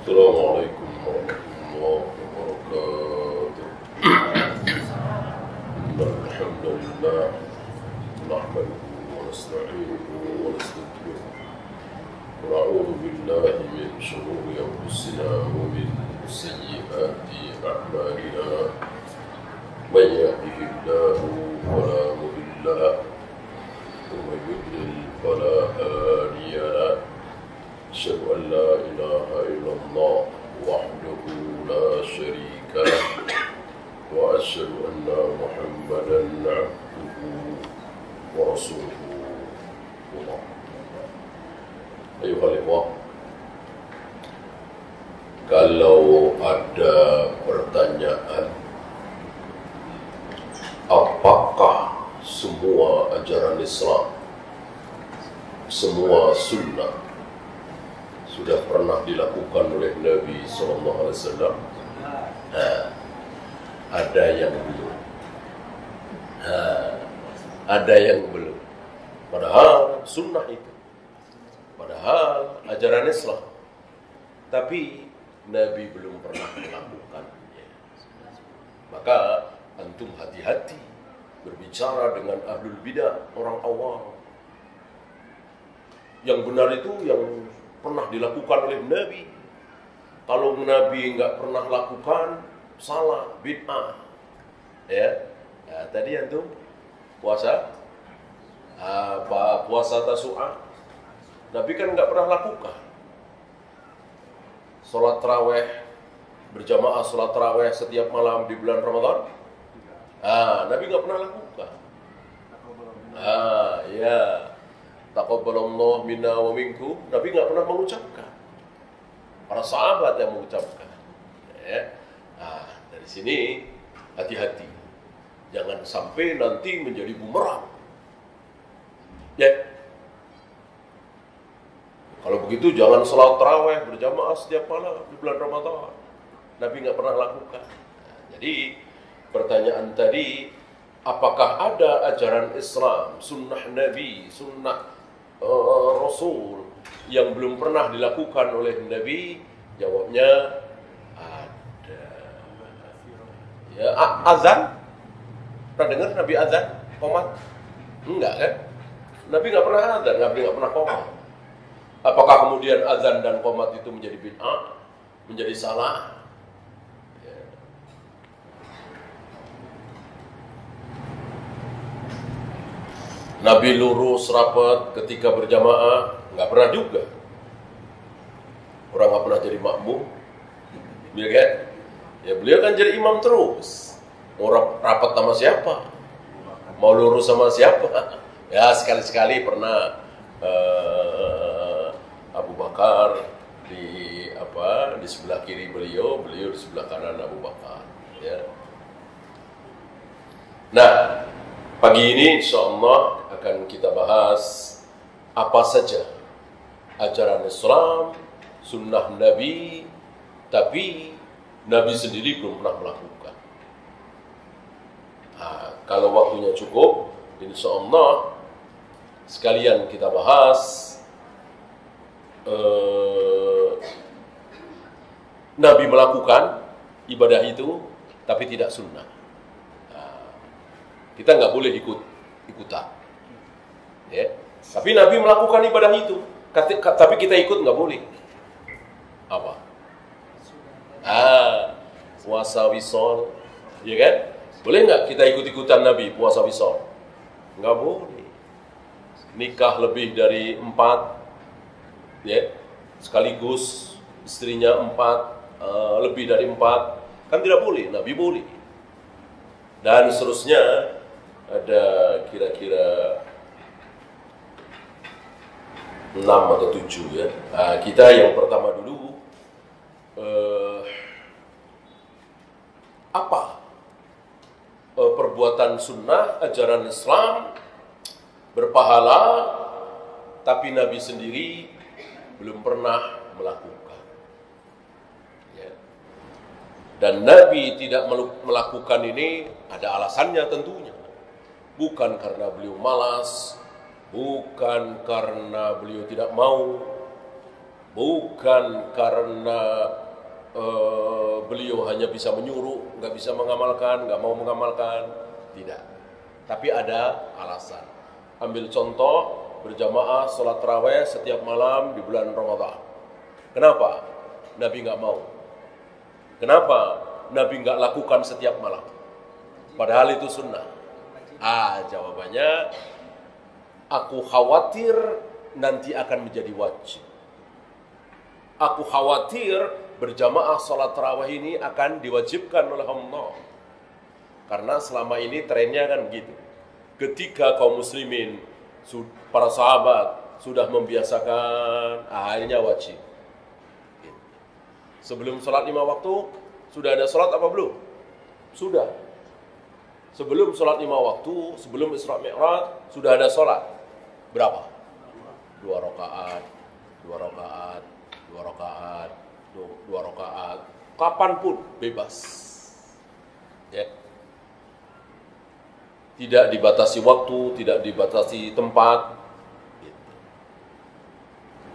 Assalamualaikum warahmatullahi wabarakatuh. Alhamdulillah, nahmaduhu wa nasta'inuhu wa nastaghfiruh. Wa na'udzu billahi min shururi anfusina wa min sayyiati a'malina. Man yahdihillahu fala mudilla lahu wa man yudlil fala hadiya lahu. أشهد أن لا إله إلا الله وحده لا شريك له وأشهد أن محمدا عبده ورسوله الله. أيها الإخوة, kalau ada pertanyaan apakah semua ajaran Islam, semua sunnah sudah pernah dilakukan oleh Nabi SAW? Ada yang belum. Ada yang belum. Padahal sunnah itu, padahal ajaran Islam, tapi Nabi belum pernah melakukannya. Maka antum hati-hati berbicara dengan ahlul bidah, orang awam. Yang benar itu yang pernah dilakukan oleh Nabi. Kalau Nabi nggak pernah lakukan, salah, bid'ah. Ya, nah, tadi antum puasa, puasa Tasu'a, Nabi kan nggak pernah lakukan. Sholat taraweh berjamaah, sholat taraweh setiap malam di bulan Ramadan, Nabi nggak pernah lakukan. Ya. Taqabbalallahu minna wa minkum, Nabi nggak pernah mengucapkan. Para sahabat yang mengucapkan. Ya. Dari sini hati-hati, jangan sampai nanti menjadi bumerang. Ya. Kalau begitu jangan salat tarawih berjamaah setiap malam di bulan Ramadan. Nabi nggak pernah lakukan. Jadi pertanyaan tadi, apakah ada ajaran Islam, sunnah Nabi, sunnah Rasul yang belum pernah dilakukan oleh Nabi? Jawabnya ada. Ya, azan, pernah dengar Nabi azan, qomat? Enggak kan? Nabi nggak pernah azan, Nabi nggak pernah qomat. Apakah kemudian azan dan qomat itu menjadi bid'ah, menjadi salah? Ya. Nabi lurus rapat ketika berjamaah, nggak pernah juga. Orang nggak pernah jadi makmum, ya kan? Ya beliau kan jadi imam terus. Mau rapat sama siapa? Mau lurus sama siapa? Ya sekali-sekali pernah Abu Bakar di sebelah kiri beliau di sebelah kanan Abu Bakar. Ya. Nah, pagi ini insyaallah akan kita bahas apa saja ajaran Islam, sunnah Nabi, tapi Nabi sendiri belum pernah melakukan. Kalau waktunya cukup, insyaallah sekalian kita bahas Nabi melakukan ibadah itu, tapi tidak sunnah. Kita nggak boleh ikutan. Ya. Tapi Nabi melakukan ibadah itu, tapi kita ikut nggak boleh. Apa? Puasa wisol, ya kan? Boleh nggak kita ikut-ikutan Nabi puasa wisol? Nggak boleh. Nikah lebih dari 4, ya, sekaligus istrinya 4, lebih dari 4, kan tidak boleh. Nabi boleh. Dan seterusnya ada kira-kira 6 atau 7 ya. Kita yang pertama dulu, apa perbuatan sunnah ajaran Islam berpahala, tapi Nabi sendiri belum pernah melakukan. Ya. Dan Nabi tidak melakukan ini ada alasannya tentunya. Bukan karena beliau malas, bukan karena beliau tidak mau, Bukan karena beliau hanya bisa menyuruh, nggak bisa mengamalkan, nggak mau mengamalkan, tidak. Tapi ada alasan. Ambil contoh, berjamaah sholat tarawih setiap malam di bulan Ramadan. Kenapa Nabi nggak mau? Kenapa Nabi nggak lakukan setiap malam? Padahal itu sunnah. Jawabannya, aku khawatir nanti akan menjadi wajib. Aku khawatir berjamaah sholat tarawih ini akan diwajibkan oleh Allah. Karena selama ini trennya kan gitu. Ketika kaum muslimin, para sahabat sudah membiasakan, akhirnya wajib. Sebelum sholat 5 waktu, sudah ada sholat apa belum? Sudah. Sebelum sholat 5 waktu, sebelum Isra Mi'raj, sudah ada sholat. Berapa? 2 rakaat, 2 rakaat, 2 rakaat, 2 rakaat. Kapanpun bebas. Ya. Tidak dibatasi waktu, tidak dibatasi tempat.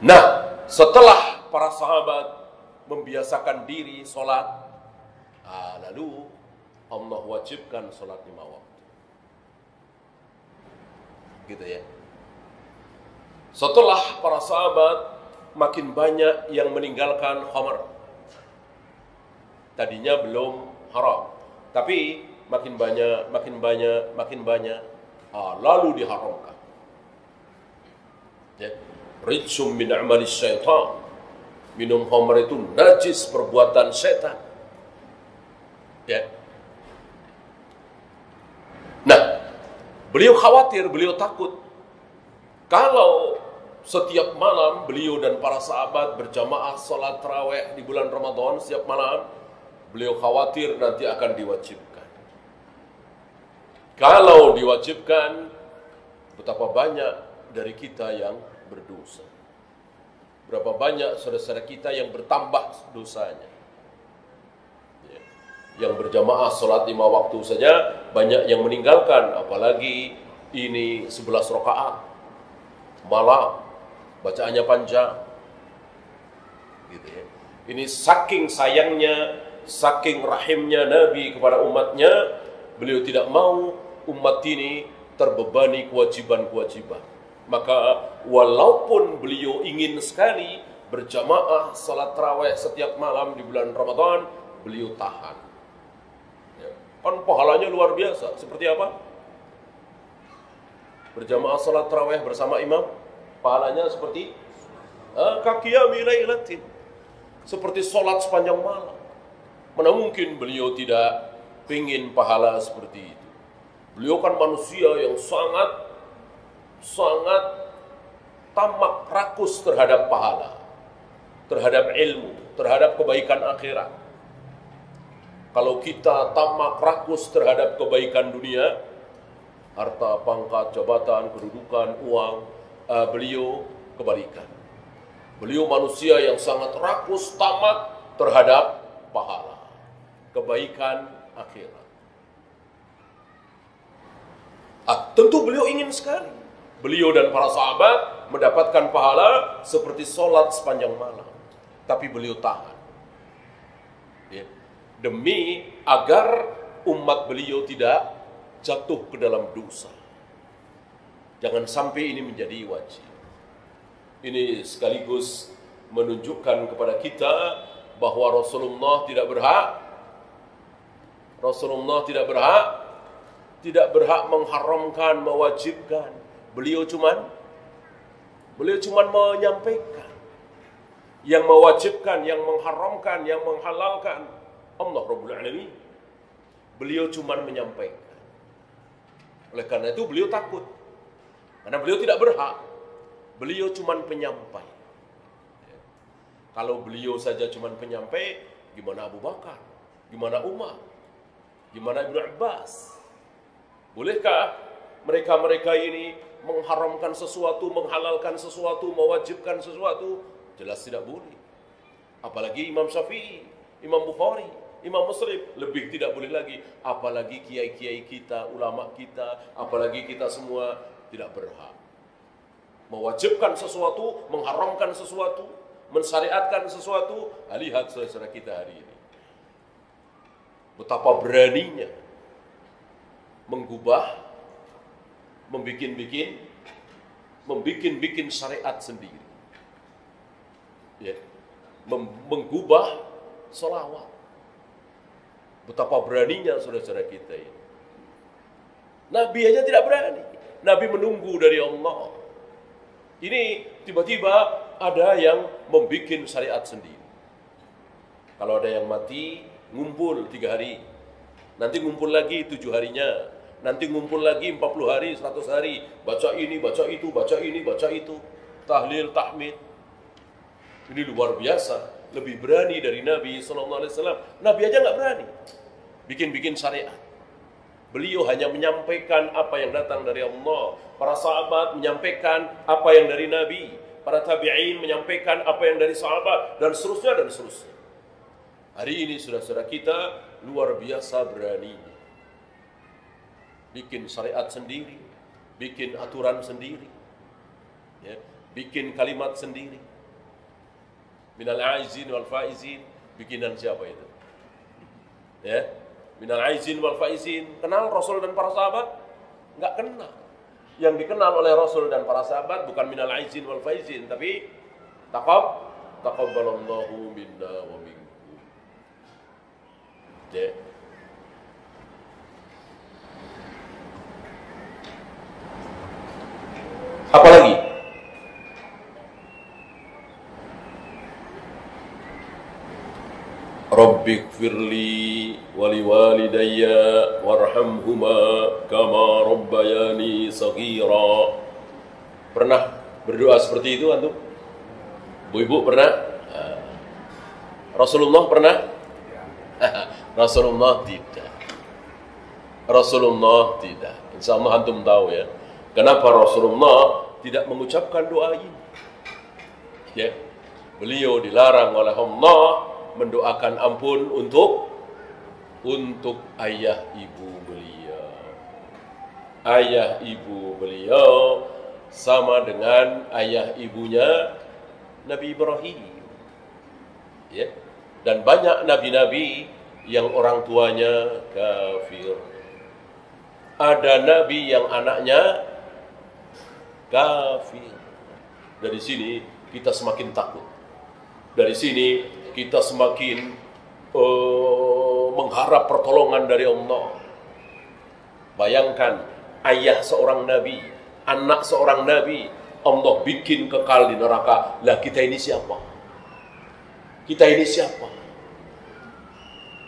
Nah, setelah para sahabat membiasakan diri sholat, lalu Allah wajibkan sholat 5 waktu. Gitu ya. Setelah para sahabat makin banyak yang meninggalkan khamar. Tadinya belum haram, tapi makin banyak, lalu diharamkan. Ya. Rijsum min amali syaitan. Minum khamar itu najis, perbuatan setan. Ya. Nah, beliau khawatir, beliau takut kalau setiap malam beliau dan para sahabat berjamaah salat tarawih di bulan Ramadan setiap malam, beliau khawatir nanti akan diwajibkan. Kalau diwajibkan, betapa banyak dari kita yang berdosa. Berapa banyak saudara-saudara kita yang bertambah dosanya. Yang berjamaah sholat 5 waktu saja banyak yang meninggalkan, apalagi ini 11 rakaat malam, bacaannya panjang gitu ya. Ini saking sayangnya, saking rahimnya Nabi kepada umatnya, beliau tidak mau umat ini terbebani kewajiban-kewajiban. Maka walaupun beliau ingin sekali berjamaah salat tarawih setiap malam di bulan Ramadan, beliau tahan. Kan pahalanya luar biasa. Seperti apa? Berjamaah salat tarawih bersama imam, pahalanya seperti kaqiyami lailatin. Seperti salat sepanjang malam. Mana mungkin beliau tidak ingin pahala seperti itu. Beliau kan manusia yang sangat tamak rakus terhadap pahala, terhadap ilmu, terhadap kebaikan akhirat. Kalau kita tamak rakus terhadap kebaikan dunia, harta, pangkat, jabatan, kedudukan, uang, beliau kebalikan. Beliau manusia yang sangat rakus, tamak terhadap pahala, kebaikan akhirat. Tentu beliau ingin sekali beliau dan para sahabat mendapatkan pahala seperti sholat sepanjang malam. Tapi beliau tahan. Ya. Demi agar umat beliau tidak jatuh ke dalam dosa. Jangan sampai ini menjadi wajib. Ini sekaligus menunjukkan kepada kita bahwa Rasulullah tidak berhak mengharamkan, mewajibkan. Beliau cuman menyampaikan. Yang mewajibkan, yang mengharamkan, yang menghalalkan Allah Rabbul Alamin. Beliau cuman menyampaikan. Oleh karena itu beliau takut. Karena beliau tidak berhak. Beliau cuman penyampai. Kalau beliau saja cuman penyampai, gimana Abu Bakar? Gimana Umar? Gimana Ibnu Abbas? Bolehkah mereka-mereka ini mengharamkan sesuatu, menghalalkan sesuatu, mewajibkan sesuatu? Jelas tidak boleh. Apalagi Imam Syafi'i, Imam Bukhari, Imam Muslim, lebih tidak boleh lagi. Apalagi kiai-kiai kita, ulama kita, apalagi kita semua tidak berhak. Mewajibkan sesuatu, mengharamkan sesuatu, mensyariatkan sesuatu, lihat saudara kita hari ini. Betapa beraninya mengubah, membikin syariat sendiri. Ya. Mengubah sholawat. Betapa beraninya saudara-saudara kita ini. Nabi aja tidak berani. Nabi menunggu dari Allah. Ini tiba-tiba ada yang membikin syariat sendiri. Kalau ada yang mati, ngumpul 3 hari. Nanti ngumpul lagi 7 harinya. Nanti ngumpul lagi 40 hari, 100 hari. Baca ini, baca itu, baca ini, baca itu. Tahlil, tahmid. Ini luar biasa. Lebih berani dari Nabi SAW. Nabi aja nggak berani bikin syariat. Beliau hanya menyampaikan apa yang datang dari Allah. Para sahabat menyampaikan apa yang dari Nabi. Para tabi'in menyampaikan apa yang dari sahabat. Dan seterusnya dan seterusnya. Hari ini saudara-saudara kita luar biasa beraninya. Bikin syariat sendiri. Bikin aturan sendiri. Ya, bikin kalimat sendiri. Minal aizin wal faizin, bikinan siapa itu? Ya, minal aizin wal faizin, kenal Rasul dan para sahabat? Enggak kenal. Yang dikenal oleh Rasul dan para sahabat bukan minal aizin wal faizin, tapi taqabbalallahu minna wa minkum. Ya. Apalagi? Rabbighfirli wa liwalidayya warhamhuma kama rabbayani shaghira. Pernah berdoa seperti itu antum? Bu-ibu pernah? Rasulullah pernah? Rasulullah tidak. Rasulullah tidak. Insyaallah antum tahu ya. Kenapa Rasulullah tidak mengucapkan doa ini? Ya. Beliau dilarang oleh Allah mendoakan ampun untuk ayah ibu beliau. Ayah ibu beliau sama dengan ayah ibunya Nabi Ibrahim. Ya. Dan banyak nabi-nabi yang orang tuanya kafir. Ada nabi yang anaknya kafir. Dari sini kita semakin takut. Dari sini kita semakin mengharap pertolongan dari Allah. Bayangkan ayah seorang nabi, anak seorang nabi, Allah bikin kekal di neraka. Lah kita ini siapa? Kita ini siapa?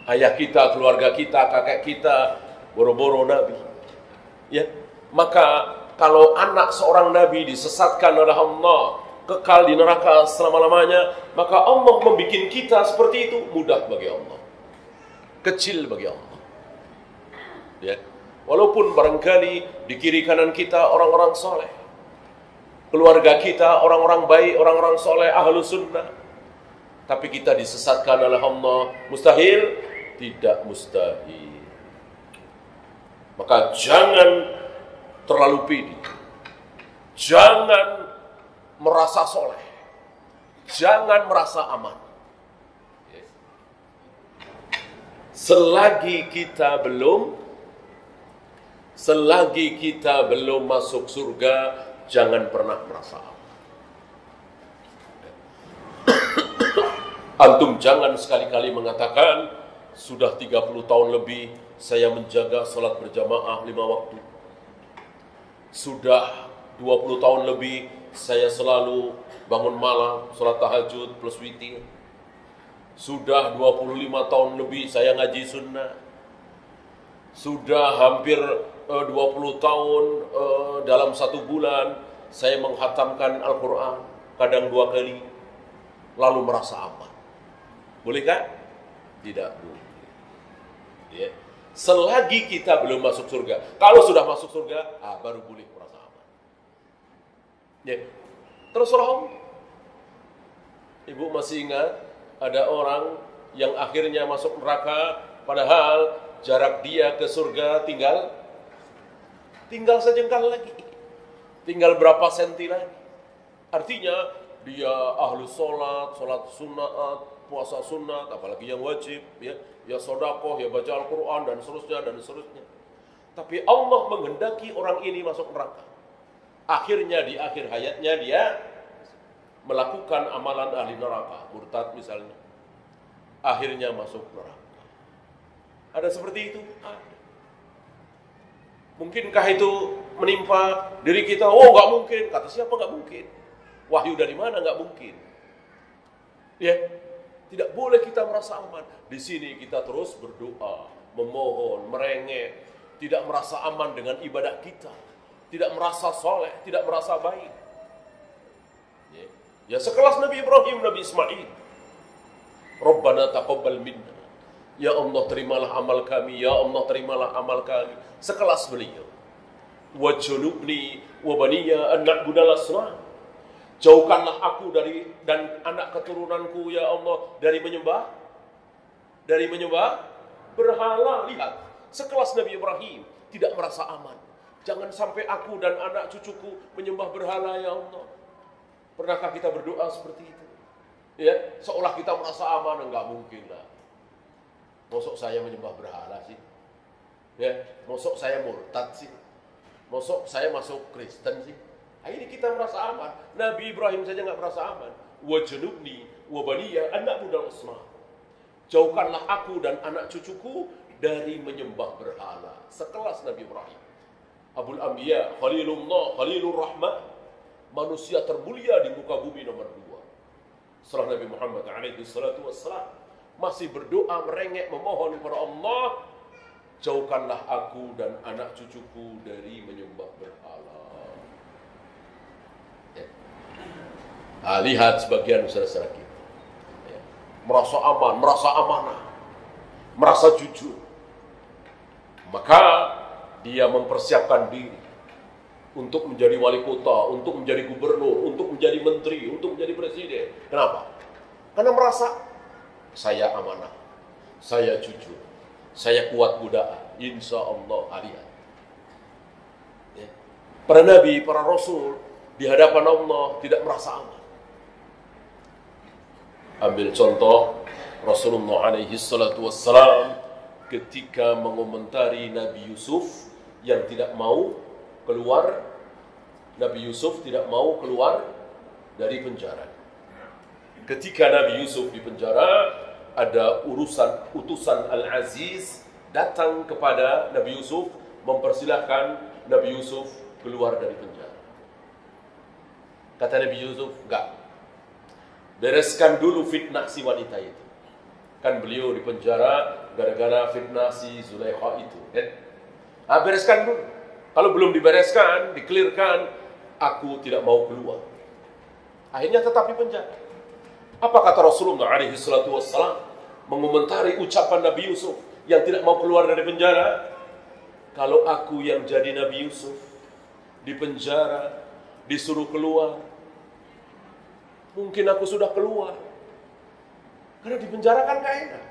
Ayah kita, keluarga kita, kakek kita, boro-boro nabi. Ya, maka kalau anak seorang nabi disesatkan oleh Allah, kekal di neraka selama-lamanya, maka Allah membuat kita seperti itu mudah bagi Allah, kecil bagi Allah. Ya, walaupun barangkali di kiri kanan kita orang-orang soleh, keluarga kita orang-orang baik, orang-orang soleh, ahlu sunnah, tapi kita disesatkan oleh Allah, mustahil? Tidak mustahil. Maka jangan terlalu pede, jangan merasa soleh, jangan merasa aman. Selagi kita belum masuk surga, jangan pernah merasa aman. Antum jangan sekali-kali mengatakan, sudah 30 tahun lebih saya menjaga salat berjamaah 5 waktu. Sudah 20 tahun lebih saya selalu bangun malam, sholat tahajud plus witir. Sudah 25 tahun lebih saya ngaji sunnah. Sudah hampir 20 tahun dalam 1 bulan saya menghatamkan Al-Quran, kadang 2 kali. Lalu merasa aman. Bolehkah? Tidak boleh. Ya. Selagi kita belum masuk surga. Kalau sudah masuk surga, baru boleh merasa aman. Ya, terserah Allah. Ibu masih ingat ada orang yang akhirnya masuk neraka, padahal jarak dia ke surga tinggal sejengkal lagi, tinggal berapa senti lagi. Artinya dia ahlu sholat sunat, puasa sunat, apalagi yang wajib, ya sodakoh, ya baca Al-Quran dan seterusnya dan seterusnya. Tapi Allah menghendaki orang ini masuk neraka. Akhirnya di akhir hayatnya dia melakukan amalan ahli neraka, murtad misalnya. Akhirnya masuk neraka. Ada seperti itu? Ada. Mungkinkah itu menimpa diri kita? Oh, nggak mungkin. Kata siapa nggak mungkin? Wahyu dari mana? Nggak mungkin. Ya, tidak boleh kita merasa aman. Di sini kita terus berdoa, memohon, merengek, tidak merasa aman dengan ibadah kita, tidak merasa soleh, tidak merasa baik. Ya, sekelas Nabi Ibrahim, Nabi Ismail. Rabbana taqabbal minna. Ya Allah, terimalah amal kami. Ya Allah, terimalah amal kami. Sekelas beliau. Wajnubni wa baniya an na'budal asnam. Jauhkanlah aku dan anak keturunanku ya Allah dari menyembah berhala. Lihat, sekelas Nabi Ibrahim tidak merasa aman. Jangan sampai aku dan anak cucuku menyembah berhala ya Allah. Pernahkah kita berdoa seperti itu? Ya, seolah kita merasa aman. Enggak mungkin lah. Mosok saya menyembah berhala sih? Ya, mosok saya murtad sih? Mosok saya masuk Kristen sih? Nah, ini kita merasa aman. Nabi Ibrahim saja nggak merasa aman. Wajnubni wa baniya an na'budal asnam. Jauhkanlah aku dan anak cucuku dari menyembah berhala. Sekelas Nabi Ibrahim. Abul Anbiya, Khalilullah, Khalilur Rahman. Manusia termulia di muka bumi nomor 2. Setelah Nabi Muhammad alaihi salatu wassalam masih berdoa, merengek, memohon kepada Allah, jauhkanlah aku dan anak cucuku dari menyembah berhala. Ya. Nah, lihat sebagian saudara-saudara kita, ya, merasa aman, merasa amanah, merasa jujur, maka dia mempersiapkan diri untuk menjadi wali kota, untuk menjadi gubernur, untuk menjadi menteri, untuk menjadi presiden. Kenapa? Karena merasa saya amanah, saya jujur, saya kuat godaan, insya Allah alihan. Ya. Para nabi, para rasul di hadapan Allah tidak merasa aman. Ambil contoh Rasulullah alaihi salatu wassalam ketika mengomentari Nabi Yusuf yang tidak mau keluar. Nabi Yusuf tidak mau keluar dari penjara. Ketika Nabi Yusuf di penjara, ada utusan Al-Aziz datang kepada Nabi Yusuf, mempersilahkan Nabi Yusuf keluar dari penjara. Kata Nabi Yusuf, enggak. Bereskan dulu fitnah si wanita itu. Kan beliau di penjara gara-gara fitnah si Zulaikha itu. Nah, bereskan dulu. Kalau belum dibereskan, dikelirkan, aku tidak mau keluar. Akhirnya tetap di penjara. Apa kata Rasulullah alaihi salatu wassalam mengomentari ucapan Nabi Yusuf yang tidak mau keluar dari penjara? Kalau aku yang jadi Nabi Yusuf di penjara, disuruh keluar, mungkin aku sudah keluar. Karena di penjara kan gak enak.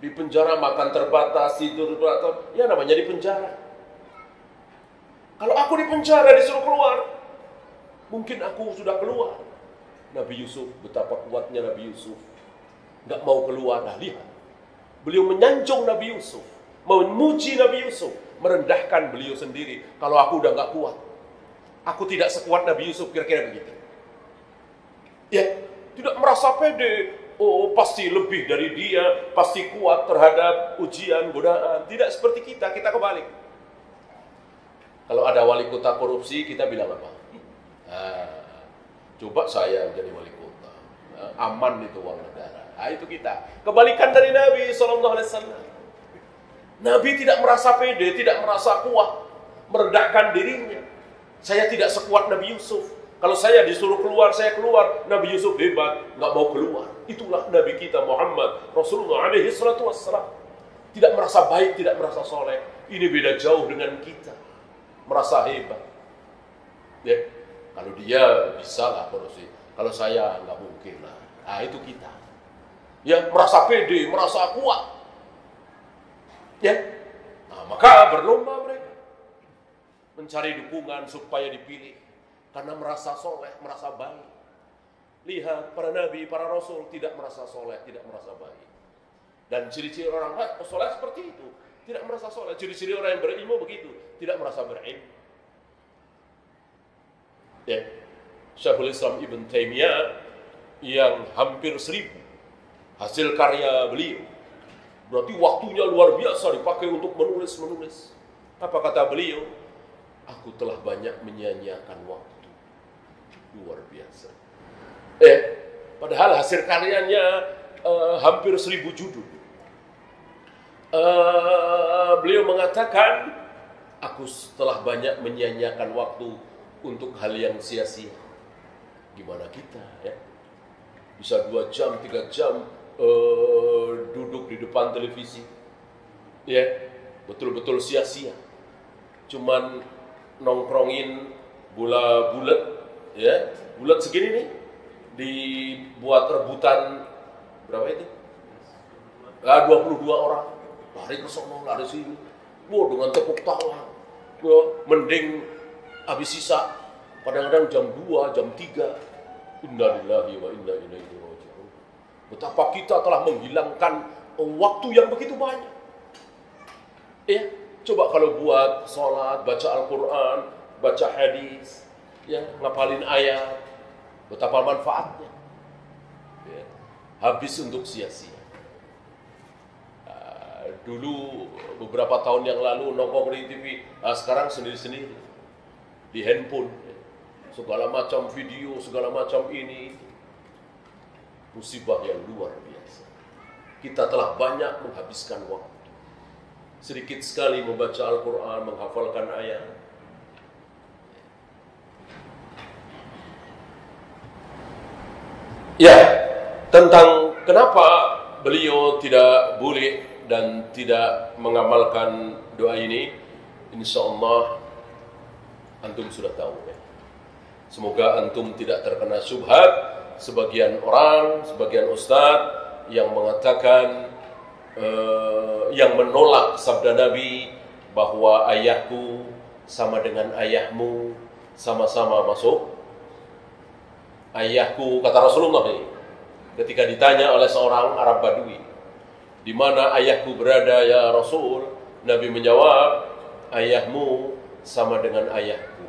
Di penjara makan terbatas, tidur terbatas, ya namanya di penjara. Kalau aku di penjara disuruh keluar, mungkin aku sudah keluar. Nabi Yusuf, betapa kuatnya Nabi Yusuf, gak mau keluar. Nah, lihat, beliau menyanjung Nabi Yusuf, memuji Nabi Yusuf, merendahkan beliau sendiri. Kalau aku udah gak kuat, aku tidak sekuat Nabi Yusuf, kira-kira begitu. Ya, tidak merasa pede. Oh, pasti lebih dari dia, pasti kuat terhadap ujian, godaan. Tidak seperti kita kebalik. Kalau ada wali kota korupsi, kita bilang apa? Coba saya jadi wali kota, aman itu uang negara. Nah, itu kita. Kebalikan dari Nabi SAW. Nabi tidak merasa pede, tidak merasa kuat, merendahkan dirinya. Saya tidak sekuat Nabi Yusuf. Kalau saya disuruh keluar, saya keluar. Nabi Yusuf hebat, nggak mau keluar. Itulah Nabi kita Muhammad Rasulullah alaihi salatu wassalam. Tidak merasa baik, tidak merasa soleh. Ini beda jauh dengan kita. Merasa hebat. Ya. Kalau dia bisa lah korupsi. Kalau saya nggak mungkin lah. Nah, itu kita. Ya, merasa pede, merasa kuat. Ya. Nah, maka berlomba mereka mencari dukungan supaya dipilih. Karena merasa soleh, merasa baik. Lihat para nabi, para rasul tidak merasa soleh, tidak merasa baik. Dan ciri-ciri orang soleh seperti itu, tidak merasa soleh. Ciri-ciri orang yang berilmu begitu, tidak merasa berilmu. Ya, Syekhul Islam Ibn Taimiyah yang hampir 1000 hasil karya beliau, berarti waktunya luar biasa dipakai untuk menulis. Apa kata beliau? Aku telah banyak menyia-nyiakan waktu. Luar biasa. Padahal hasil karyanya hampir 1000 judul. Beliau mengatakan, aku telah banyak menyia-nyiakan waktu untuk hal yang sia-sia. Gimana kita ya? Bisa 2 jam, 3 jam duduk di depan televisi. Ya, betul-betul sia-sia. Cuman nongkrongin bola bulat, ya, bulat segini nih, dibuat rebutan berapa itu? 22 orang, lari ke sono, lari sini, dengan tepuk tangan. Mending habis sisa, kadang-kadang jam 2, jam 3. Innalillahi wa inna ilaihi raji'un. Betapa kita telah menghilangkan waktu yang begitu banyak. Ya, coba kalau buat sholat, baca Al-Quran, baca hadis, ya, ngapalin ayat, betapa manfaatnya. Ya, habis untuk sia-sia. Dulu beberapa tahun yang lalu nongkrong di TV, sekarang sendiri-sendiri di handphone, segala macam video, segala macam ini. Musibah yang luar biasa. Kita telah banyak menghabiskan waktu, sedikit sekali membaca Al-Quran, menghafalkan ayat. Ya, tentang kenapa beliau tidak boleh dan tidak mengamalkan doa ini, insya Allah antum sudah tahu ya. Semoga antum tidak terkena syubhat sebagian orang, sebagian ustadz yang mengatakan, yang menolak sabda Nabi bahwa ayahku sama dengan ayahmu, sama-sama masuk. Ayahku, kata Rasulullah ini, ketika ditanya oleh seorang Arab Badui, di mana ayahku berada ya Rasul? Nabi menjawab, ayahmu sama dengan ayahku,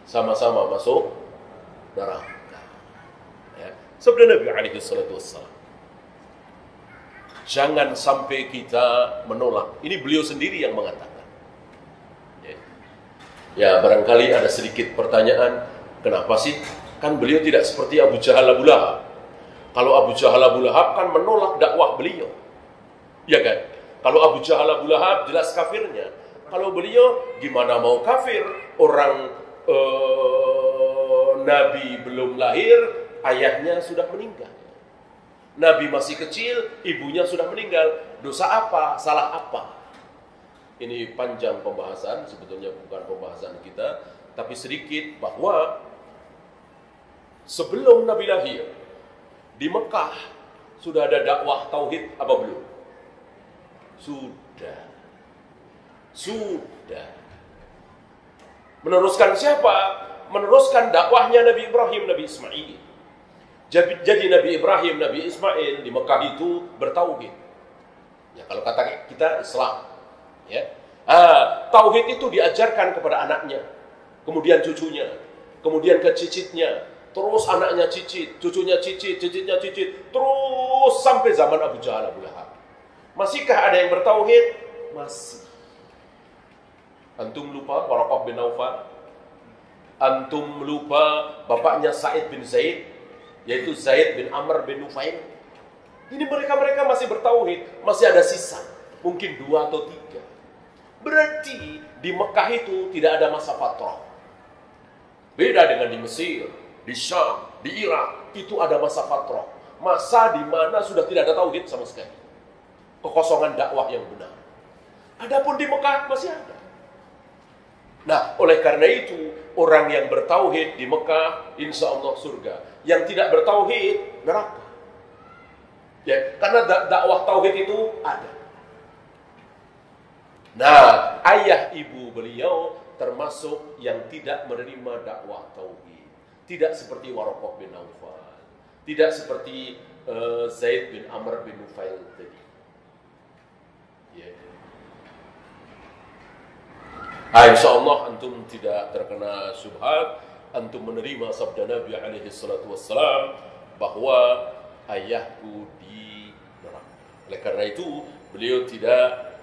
sama-sama masuk neraka. Ya. Sabda Nabi alaihi salatu wassalam. Jangan sampai kita menolak. Ini beliau sendiri yang mengatakan. Ya, barangkali ada sedikit pertanyaan, kenapa sih? Kan beliau tidak seperti Abu Jahal Abu Lahab. Kalau Abu Jahal Abu Lahab kan menolak dakwah beliau. Ya kan? Kalau Abu Jahal Abu Lahab jelas kafirnya. Kalau beliau gimana mau kafir? Orang Nabi belum lahir, ayahnya sudah meninggal. Nabi masih kecil, ibunya sudah meninggal. Dosa apa? Salah apa? Ini panjang pembahasan, sebetulnya bukan pembahasan kita, tapi sedikit bahwa sebelum Nabi lahir, di Mekah sudah ada dakwah tauhid apa belum? Sudah. Meneruskan siapa? Meneruskan dakwahnya Nabi Ibrahim, Nabi Ismail. Jadi Nabi Ibrahim, Nabi Ismail di Mekah itu bertauhid. Ya, kalau kata kita Islam, ya. Tauhid itu diajarkan kepada anaknya, kemudian cucunya, kemudian ke cicitnya, terus anaknya cicit, cucunya cicit, cicitnya cicit, terus sampai zaman Abu Jahal Abu Lahab. Masihkah ada yang bertauhid? Masih. Antum lupa Waraqah bin Naufal? Antum lupa bapaknya Sa'id bin Zaid, yaitu Zaid bin Amr bin Nufail? Ini mereka masih bertauhid, masih ada sisa, mungkin 2 atau 3. Berarti di Mekah itu tidak ada masa fatrah. Beda dengan di Mesir, di Syam, di Irak, itu ada masa fatrah. Masa di mana sudah tidak ada tauhid sama sekali. Kekosongan dakwah yang benar. Adapun di Mekah masih ada. Nah, oleh karena itu, orang yang bertauhid di Mekah, insya Allah surga. Yang tidak bertauhid, neraka. Ya, karena dakwah tauhid itu ada. Nah, ayah ibu beliau termasuk yang tidak menerima dakwah tauhid. Tidak seperti Waraqah bin Naufal. Tidak seperti Zaid bin Amr bin Nufail tadi. Insya Allah antum tidak terkena syubhat, antum menerima sabda Nabi alaihi salatu wassalam bahwa ayahku di neraka. Oleh karena itu beliau tidak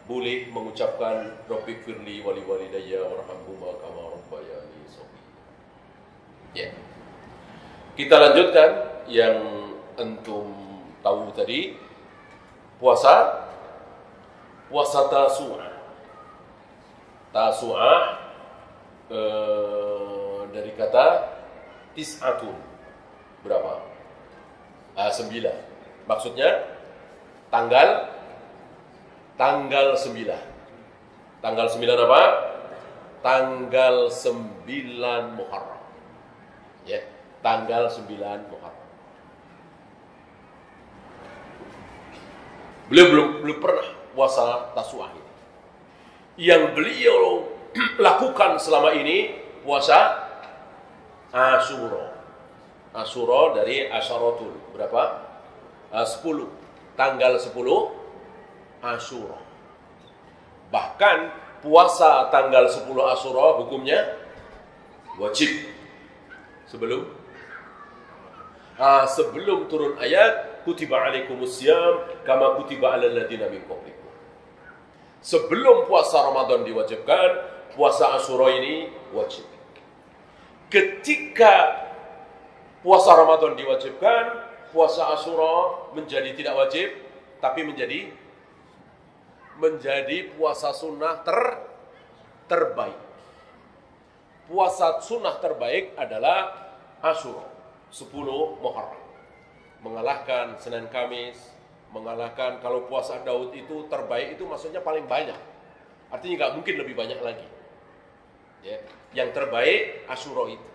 boleh mengucapkan Rabbik firli wali walidayya warhamhuma kama rabbayani shaghira. Kita lanjutkan yang antum tahu tadi, puasa Tasu'ah dari kata tis'atun, berapa? 9. Maksudnya tanggal 9. Tanggal 9 apa? Tanggal 9 Muharram. Tanggal 9 Muharram. Beliau belum pernah puasa Tasu'ah ini. Yang beliau lakukan selama ini puasa Asyura. Asyura dari Asyaratul. Berapa? 10. Tanggal 10 Asyura. Bahkan puasa tanggal 10 Asyura hukumnya wajib. Sebelum turun ayat kutiba alaikumusiyam kama kutiba alal ladzina min qablikum. Sebelum puasa Ramadan diwajibkan, puasa Asyura ini wajib. Ketika puasa Ramadan diwajibkan, puasa Asyura menjadi tidak wajib, tapi menjadi puasa sunnah terbaik. Puasa sunnah terbaik adalah Asyura, 10 Muharram. Mengalahkan Senin Kamis, mengalahkan kalau puasa Daud itu terbaik, itu maksudnya paling banyak. Artinya nggak mungkin lebih banyak lagi. Yang terbaik Asyura itu.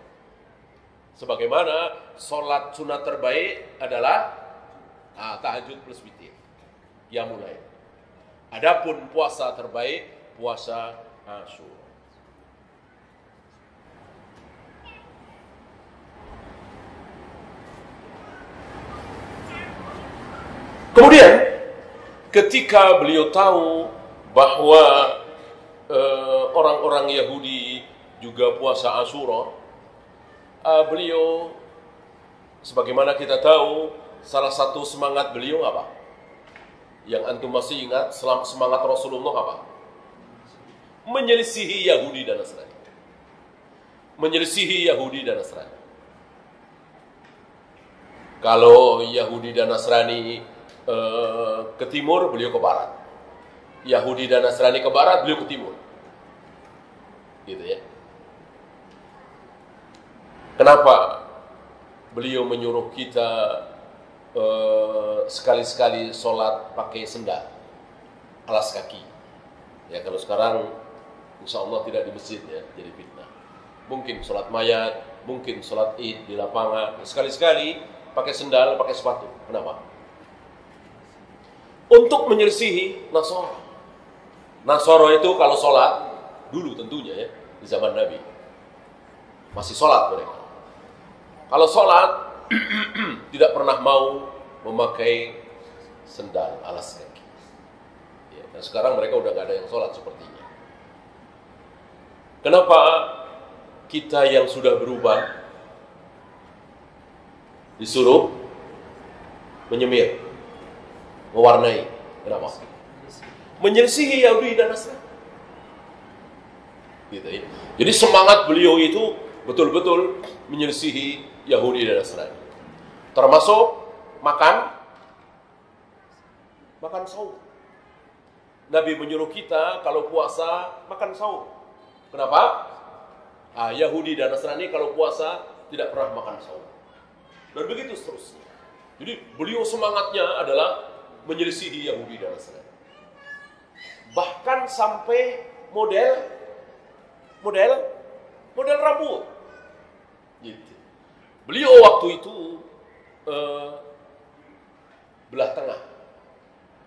Sebagaimana sholat sunat terbaik adalah tahajud plus witir. Qiyamul lail. Adapun puasa terbaik puasa Asyura. Kemudian ketika beliau tahu bahwa orang-orang Yahudi juga puasa Asyura, beliau, sebagaimana kita tahu, salah satu semangat beliau apa? Yang antum masih ingat, semangat Rasulullah apa? Menyelisihi Yahudi dan Nasrani. Menyelisihi Yahudi dan Nasrani. Kalau Yahudi dan Nasrani ke timur, beliau ke barat. Yahudi dan Nasrani ke barat, beliau ke timur. Gitu ya. Kenapa beliau menyuruh kita sekali-sekali sholat pakai sendal, alas kaki? Ya kalau sekarang insya Allah tidak di masjid ya, jadi fitnah. Mungkin sholat mayat, mungkin sholat id di lapangan. Sekali-sekali pakai sendal, pakai sepatu. Kenapa? Untuk menyelisihi Nasara. Nasara itu kalau sholat, dulu tentunya ya, di zaman Nabi, masih sholat mereka. Kalau sholat, tidak pernah mau memakai sendal, alas kaki. Ya, dan sekarang mereka udah gak ada yang sholat sepertinya. Kenapa kita yang sudah berubah disuruh menyemir, mewarnai? Kenapa? Menyelisihi Yahudi dan Nasrani. Gitu ya. Jadi semangat beliau itu betul-betul menyelisihi Yahudi dan Nasrani. Termasuk makan sahur. Nabi menyuruh kita kalau puasa makan sahur. Kenapa? Yahudi dan Nasrani kalau puasa tidak pernah makan sahur. Dan begitu seterusnya. Jadi beliau semangatnya adalah menyelisihi Yahudi dan Nasrani. Bahkan sampai model rambut. Gitu. Beliau waktu itu belah tengah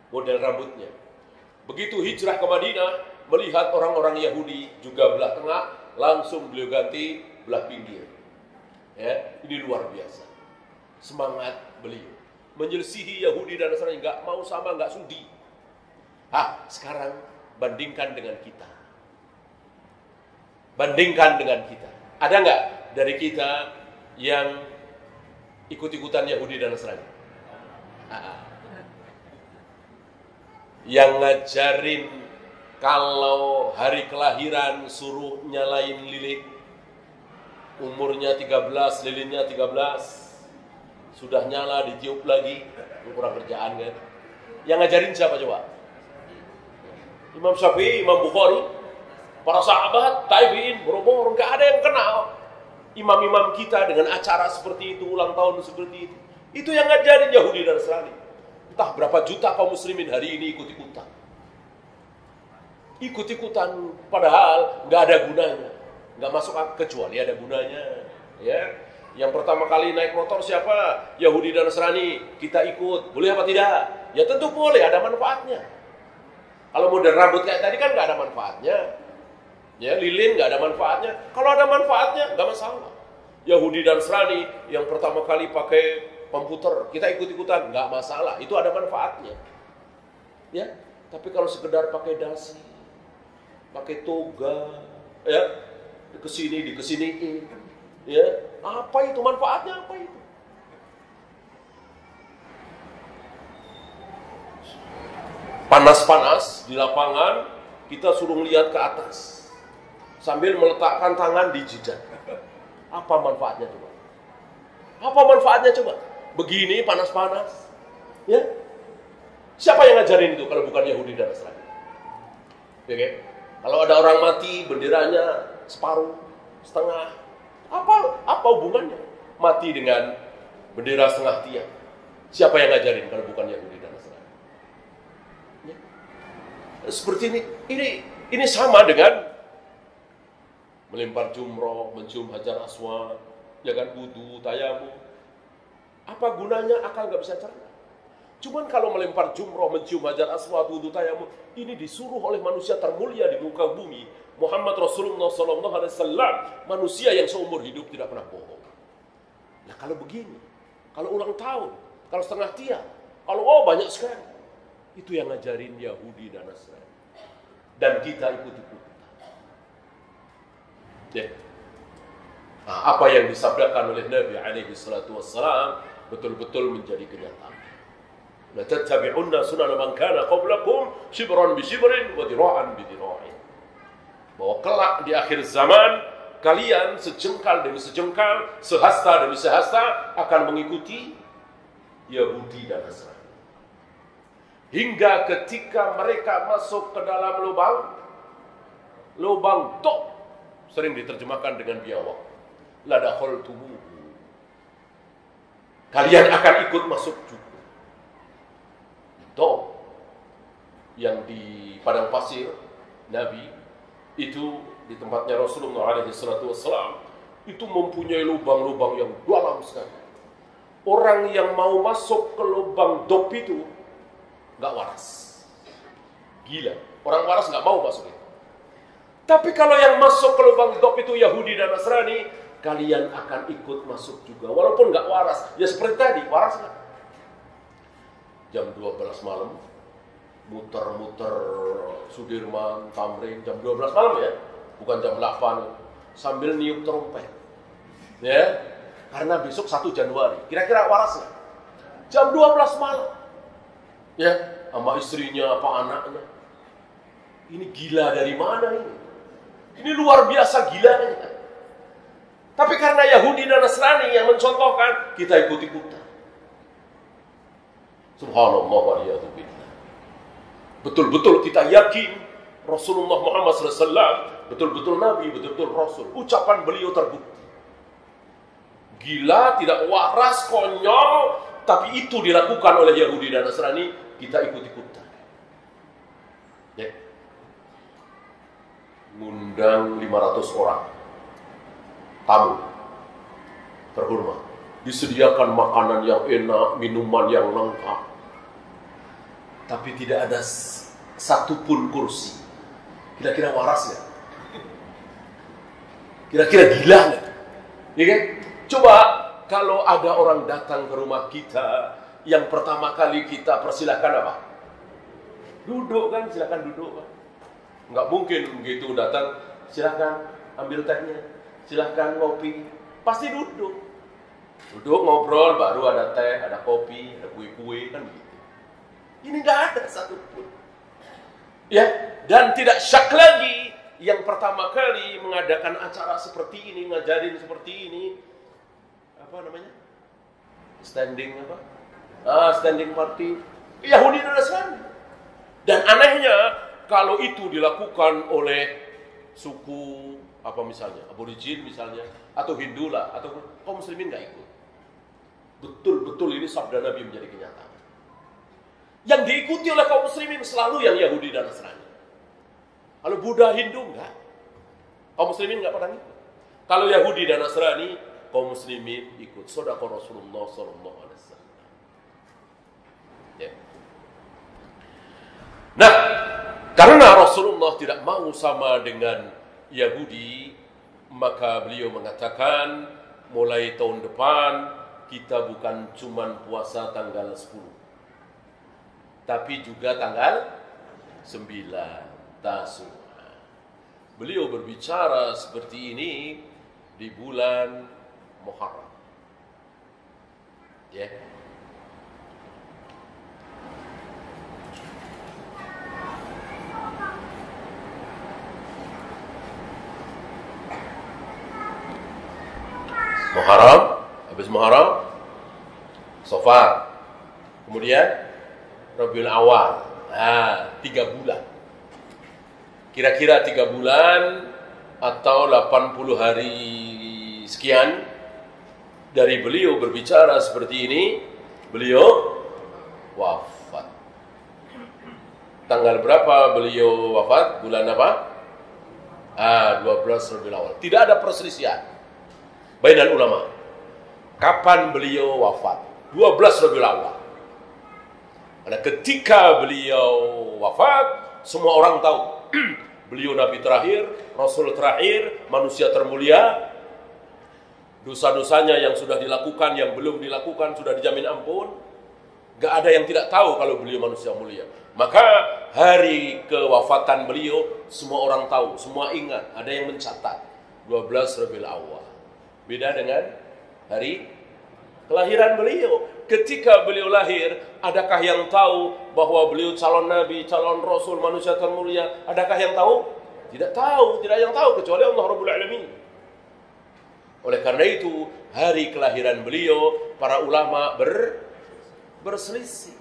model rambutnya. Begitu hijrah ke Madinah, melihat orang-orang Yahudi juga belah tengah, langsung beliau ganti belah pinggir. Ya, ini luar biasa. semangat beliau. Menyelisihi Yahudi dan Nasrani, nggak mau sama, nggak sudi. Sekarang bandingkan dengan kita. Bandingkan dengan kita. Ada nggak dari kita yang ikut-ikutan Yahudi dan Nasrani? Yang ngajarin kalau hari kelahiran suruh nyalain lilin, umurnya 13, lilinnya 13, sudah nyala ditiup lagi, kurang kerjaan kan? Yang ngajarin siapa coba? Imam Syafi'i, Imam Bukhari, para sahabat, tabi'in, boro-boro, nggak ada yang kenal imam-imam kita dengan acara seperti itu, ulang tahun seperti itu. Itu yang ngajarin Yahudi dan Nasrani. Entah berapa juta kaum muslimin hari ini ikut-ikutan. Ikut-ikutan padahal nggak ada gunanya. Nggak masuk akal, kecuali ada gunanya. Ya, yang pertama kali naik motor siapa? Yahudi dan Nasrani. Kita ikut, boleh apa tidak? Ya tentu boleh, ada manfaatnya. Kalau model rambut kayak tadi kan nggak ada manfaatnya. Ya, lilin nggak ada manfaatnya. Kalau ada manfaatnya, nggak masalah. Yahudi dan Nasrani yang pertama kali pakai komputer, kita ikut-ikutan, nggak masalah. Itu ada manfaatnya. Ya, tapi kalau sekedar pakai dasi, pakai toga, ya, dikesiniin, ya, apa itu manfaatnya? Apa itu? Panas-panas di lapangan, kita suruh lihat ke atas sambil meletakkan tangan di jidat. Apa manfaatnya coba? Apa manfaatnya coba? Begini panas-panas, ya? Siapa yang ngajarin itu kalau bukan Yahudi dan Nasrani? Oke? Kalau ada orang mati, benderanya separuh, setengah, apa hubungannya? Mati dengan bendera setengah tiang. Siapa yang ngajarin kalau bukan Yahudi dan Nasrani? Ya? Seperti ini sama dengan melempar jumroh, mencium hajar aswad, ya kan, wudu, tayamum. Apa gunanya? Akal nggak bisa cerna. Cuman kalau melempar jumroh, mencium hajar aswad, wudu, tayamum, ini disuruh oleh manusia termulia di muka bumi, Muhammad Rasulullah SAW, manusia yang seumur hidup tidak pernah bohong. Nah kalau begini, kalau ulang tahun, kalau setengah tiang, kalau banyak sekali, itu yang ngajarin Yahudi dan Nasrani. Dan kita ikut-ikutan. Ya. Nah, apa yang disabdakan oleh Nabi alaihi salatu wassalam betul-betul menjadi kenyataan. La tattabi'unna sunana man kana qablakum shibran bi shibrin wa dira'an bi dira'in. Bahwa kelak di akhir zaman kalian sejengkal demi sejengkal, sehasta demi sehasta akan mengikuti Yahudi dan Nasrani. Hingga ketika mereka masuk ke dalam lubang tok, sering diterjemahkan dengan biawak, la dakhaltumuhu. Kalian akan ikut masuk juga. Tok yang di padang pasir Nabi itu di tempatnya Rasulullah SAW itu mempunyai lubang-lubang yang dalam sekali. Orang yang mau masuk ke lubang dop itu nggak waras, gila. Orang waras nggak mau masuk itu. Tapi kalau yang masuk ke lubang dop itu Yahudi dan Nasrani, kalian akan ikut masuk juga, walaupun nggak waras. Ya seperti tadi, waras nggak? Jam 12 malam, muter-muter Sudirman, Tamrin, jam 12 malam ya, bukan jam 8, sambil niup trompet. Ya, karena besok 1 Januari, kira-kira waras nggak? Jam 12 malam. Ya, sama istrinya, apa anaknya. Ini gila dari mana ini? Ini luar biasa gilanya. Tapi karena Yahudi dan Nasrani yang mencontohkan, kita ikut-ikutan. Subhanallah wa riyadzubillah. Betul-betul kita yakin Rasulullah Muhammad SAW betul-betul Nabi, betul-betul Rasul. Ucapan beliau terbukti. Gila, tidak waras, konyol, tapi itu dilakukan oleh Yahudi dan Nasrani, kita ikut-ikutan. Ya. Ngundang 500 orang tamu terhormat, disediakan makanan yang enak, minuman yang lengkap, tapi tidak ada satupun kursi. Kira-kira waras nggak? Kira-kira gila nggak? Ya kan? Coba kalau ada orang datang ke rumah kita, yang pertama kali kita persilahkan apa? Duduk kan, silakan duduk kan. Nggak mungkin begitu datang, silakan ambil tehnya, silakan ngopi, pasti duduk. Duduk ngobrol, baru ada teh, ada kopi, ada kue-kue kan gitu. Ini nggak ada satupun. Ya, dan tidak syak lagi yang pertama kali mengadakan acara seperti ini, ngajarin seperti ini, apa namanya? Standing apa? Standing party Yahudi dan Nasrani. Dan anehnya kalau itu dilakukan oleh suku apa misalnya, Aborigin misalnya, atau Hindu lah, atau kaum muslimin nggak ikut. Betul-betul ini sabda Nabi menjadi kenyataan. Yang diikuti oleh kaum muslimin selalu yang Yahudi dan Nasrani. Kalau Buddha, Hindu enggak. Kaum muslimin enggak pernah ikut. Kalau Yahudi dan Nasrani, kaum muslimin ikut. Shadaqah Rasulullah sallallahu alaihi wasallam. Ya. Nah, karena Rasulullah tidak mau sama dengan Yahudi, maka beliau mengatakan mulai tahun depan kita bukan cuma puasa tanggal 10. Tapi juga tanggal 9 Tasu'a. Beliau berbicara seperti ini di bulan Muharram. Ya. Muharram, habis Muharram, Safar. Kemudian Rabiul Awal, 3 bulan. Kira-kira 3 bulan atau 80 hari sekian dari beliau berbicara seperti ini, beliau wafat. Tanggal berapa beliau wafat? Bulan apa? 12 Rabiul Awal. Tidak ada perselisihan bainal ulama. Kapan beliau wafat? 12 Rabiul Awal. Karena ketika beliau wafat, semua orang tahu beliau Nabi terakhir, Rasul terakhir, manusia termulia. Dosa-dosanya yang sudah dilakukan, yang belum dilakukan sudah dijamin ampun. Gak ada yang tidak tahu kalau beliau manusia mulia. Maka hari kewafatan beliau semua orang tahu, semua ingat, ada yang mencatat 12 Rabiul Awal. Beda dengan hari kelahiran beliau. Ketika beliau lahir, adakah yang tahu bahwa beliau calon nabi, calon rasul, manusia termulia? Adakah yang tahu? Tidak tahu, tidak ada yang tahu kecuali Allah Rabbul Alamin. Oleh karena itu, hari kelahiran beliau, para ulama berselisih.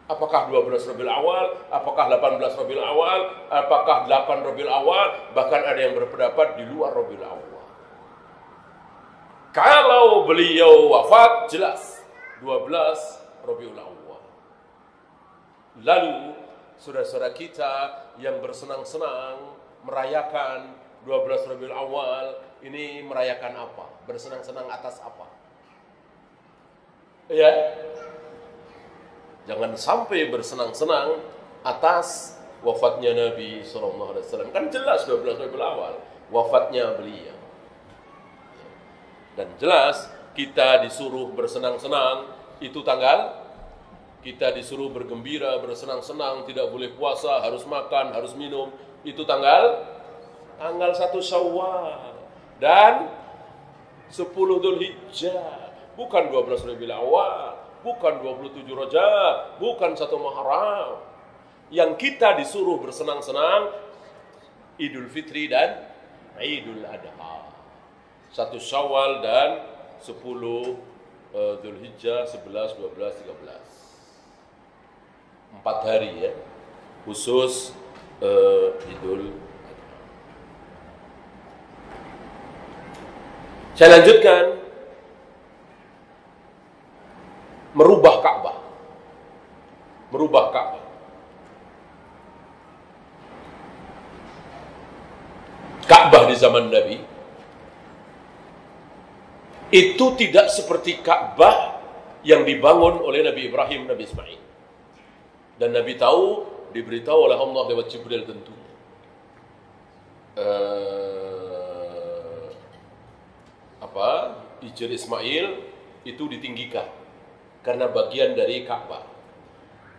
Apakah 12 Rabiul Awal, apakah 18 Rabiul Awal, apakah 8 Rabiul Awal, bahkan ada yang berpendapat di luar Rabiul Awal. Kalau beliau wafat, jelas 12 Rabiul Awal. Lalu saudara-saudara kita yang bersenang-senang merayakan 12 Rabiul Awal, ini merayakan apa? Bersenang-senang atas apa? Ya. Jangan sampai bersenang-senang atas wafatnya Nabi SAW. Kan jelas 12 Rabiul Awal wafatnya beliau. Dan jelas kita disuruh bersenang-senang, itu tanggal kita disuruh bergembira, bersenang-senang, tidak boleh puasa, harus makan, harus minum, itu tanggal 1 Syawal dan 10 Dzulhijjah, bukan 12 Rabiul Awal, bukan 27 Rajab, bukan 1 Muharram. Yang kita disuruh bersenang-senang Idul Fitri dan Idul Adha, 1 Syawal dan 10 Dzulhijjah, 11, 12, 13. 4 hari ya, khusus Idul Adha. Saya lanjutkan. Merubah Ka'bah. Merubah Ka'bah. Ka'bah di zaman Nabi itu tidak seperti Ka'bah yang dibangun oleh Nabi Ibrahim, Nabi Ismail. Dan Nabi tahu, diberitahu oleh Allah lewat Jibril tentu. Hijr Ismail itu ditinggikan karena bagian dari Ka'bah.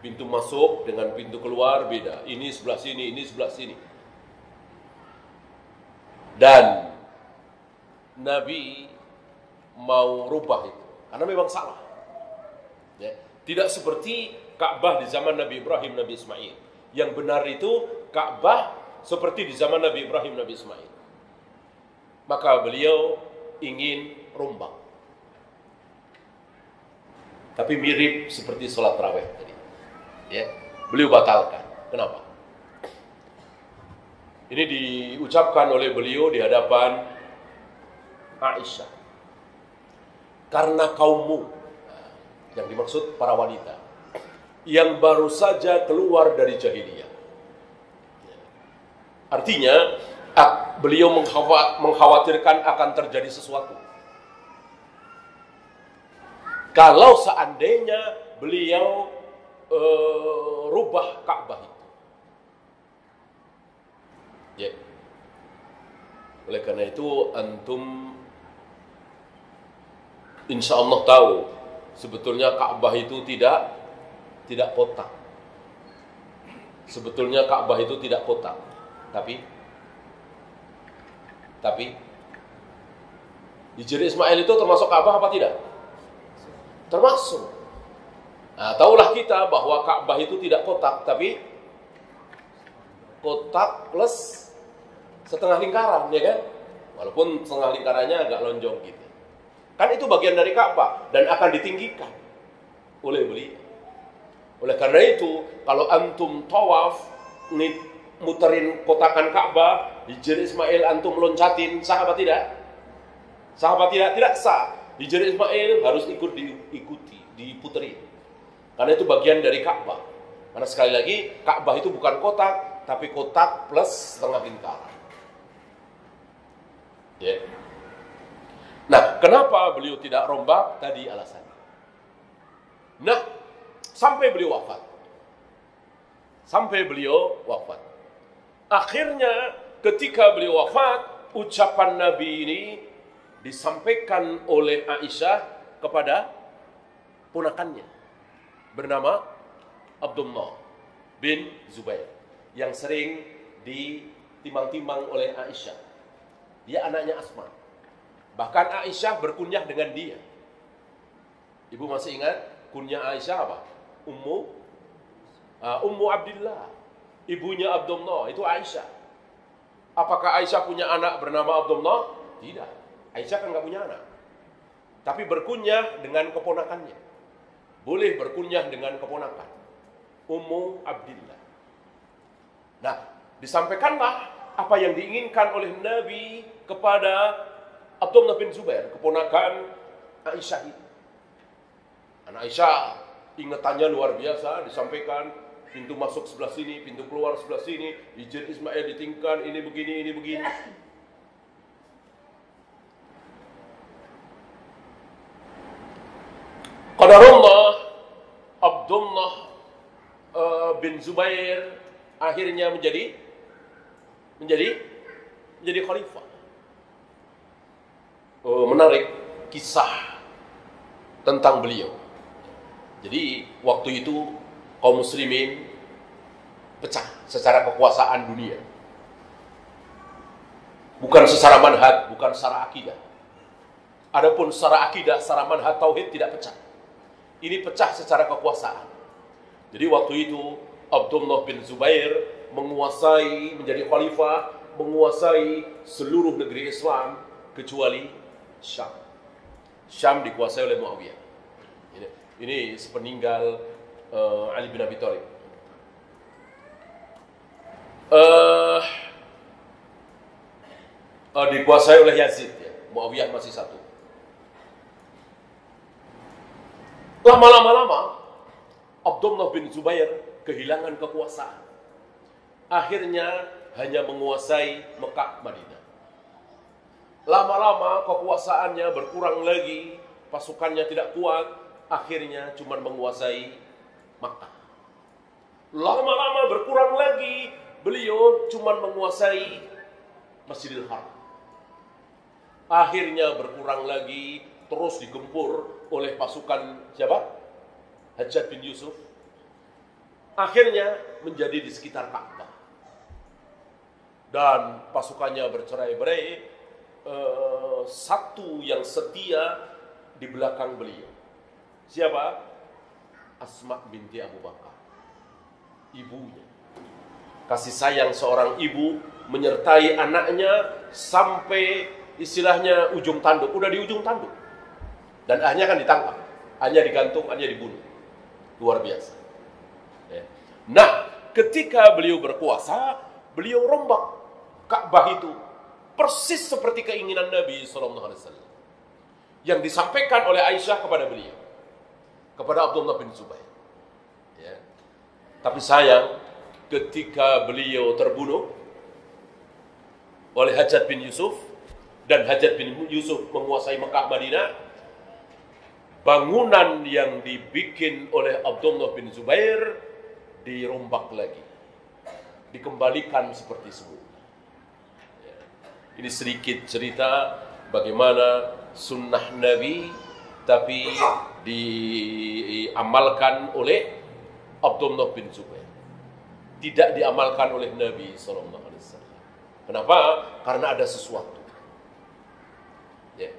Pintu masuk dengan pintu keluar beda. Ini sebelah sini, ini sebelah sini. Dan Nabi mau rubah itu karena memang salah. Ya. Tidak seperti Ka'bah di zaman Nabi Ibrahim, Nabi Ismail. Yang benar itu Ka'bah seperti di zaman Nabi Ibrahim, Nabi Ismail. Maka beliau ingin rombak. Tapi mirip seperti sholat tarawih tadi. Ya, beliau batalkan. Kenapa? Ini diucapkan oleh beliau di hadapan Aisyah. Karena kaummu, yang dimaksud para wanita, yang baru saja keluar dari jahiliyah. Artinya, beliau mengkhawatirkan akan terjadi sesuatu. Kalau seandainya beliau rubah Ka'bah itu. Ya. Oleh karena itu, antum insya Allah tahu sebetulnya Ka'bah itu tidak kotak. Sebetulnya Ka'bah itu tidak kotak. Tapi Hijr Ismail itu termasuk Ka'bah apa tidak? Termasuk. Nah, tahulah kita bahwa Ka'bah itu tidak kotak, tapi kotak plus setengah lingkaran, ya kan? Walaupun setengah lingkarannya agak lonjong gitu. Kan itu bagian dari Ka'bah dan akan ditinggikan oleh beliau. Oleh karena itu, kalau antum tawaf muterin kotakan Ka'bah, Hijr Ismail antum loncatin, sah apa tidak? Sah apa tidak? Tidak sah. Hijr Ismail harus diputerin. Karena itu bagian dari Ka'bah. Karena sekali lagi, Ka'bah itu bukan kotak, tapi kotak plus setengah lingkaran. Ya. Nah, kenapa beliau tidak rombak? Tadi alasannya. Nah, sampai beliau wafat. Akhirnya, ketika beliau wafat, ucapan Nabi ini disampaikan oleh Aisyah kepada ponakannya bernama Abdullah bin Zubair yang sering ditimbang-timbang oleh Aisyah. Dia anaknya Asma. Bahkan Aisyah berkunyah dengan dia. Ibu masih ingat kunyah Aisyah apa? Ummu Abdillah. Ibunya Abdullah itu Aisyah. Apakah Aisyah punya anak bernama Abdullah? Tidak. Aisyah kan nggak punya anak. Tapi berkunyah dengan keponakannya. Boleh berkunyah dengan keponakan. Ummu Abdillah. Nah, disampaikanlah apa yang diinginkan oleh Nabi kepada Abdullah bin Zubair, keponakan Aisyah itu. Anak Aisyah ingatannya luar biasa, disampaikan pintu masuk sebelah sini, pintu keluar sebelah sini, Hijr Ismail ditinggikan, ini begini, ini begini. Qadarullah Abdullah bin Zubair akhirnya menjadi khalifah. Menarik kisah tentang beliau. Jadi waktu itu kaum muslimin pecah secara kekuasaan dunia. Bukan secara manhaj, bukan secara akidah. Adapun secara akidah, secara manhaj tauhid tidak pecah. Ini pecah secara kekuasaan. Jadi waktu itu Abdullah bin Zubair menguasai, menjadi khalifah, menguasai seluruh negeri Islam kecuali Syam. Syam dikuasai oleh Muawiyah. Ini sepeninggal Ali bin Abi Thalib. Dikuasai oleh Yazid, ya. Muawiyah masih satu. Lama-lama Abdullah bin Zubair kehilangan kekuasaan. Akhirnya hanya menguasai Mekah, Madinah. Lama-lama kekuasaannya berkurang lagi, pasukannya tidak kuat, akhirnya cuma menguasai Makkah. Lama-lama berkurang lagi, beliau cuma menguasai Masjidil Haram. Akhirnya berkurang lagi, terus digempur oleh pasukan siapa? Hajjaj bin Yusuf. Akhirnya menjadi di sekitar Ka'bah. Dan pasukannya bercerai-berai. Satu yang setia di belakang beliau. Siapa? Asma binti Abu Bakar. Ibunya. Kasih sayang seorang ibu menyertai anaknya sampai istilahnya ujung tanduk. Udah di ujung tanduk. Dan akhirnya kan ditangkap. Akhirnya digantung, akhirnya dibunuh. Luar biasa. Ya. Nah, ketika beliau berkuasa, beliau rombak Ka'bah itu. Persis seperti keinginan Nabi SAW. Yang disampaikan oleh Aisyah kepada beliau. Kepada Abdullah bin Zubair. Ya. Tapi sayang, ketika beliau terbunuh oleh Hajjaj bin Yusuf, dan Hajjaj bin Yusuf menguasai Mekah Madinah, bangunan yang dibikin oleh Abdullah bin Zubair dirombak lagi. Dikembalikan seperti semula. Ini sedikit cerita bagaimana sunnah Nabi tapi diamalkan oleh Abdullah bin Zubair. Tidak diamalkan oleh Nabi SAW. Kenapa? Karena ada sesuatu. Ya.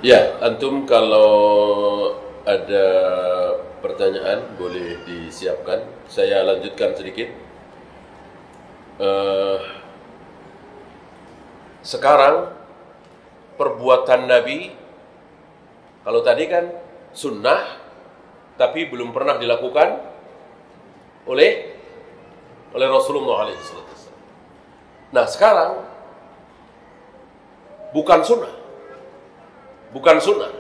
Ya, antum kalau ada pertanyaan boleh disiapkan. Saya lanjutkan sedikit. Sekarang perbuatan Nabi, kalau tadi kan sunnah, tapi belum pernah dilakukan oleh Rasulullah SAW. Nah sekarang bukan sunnah,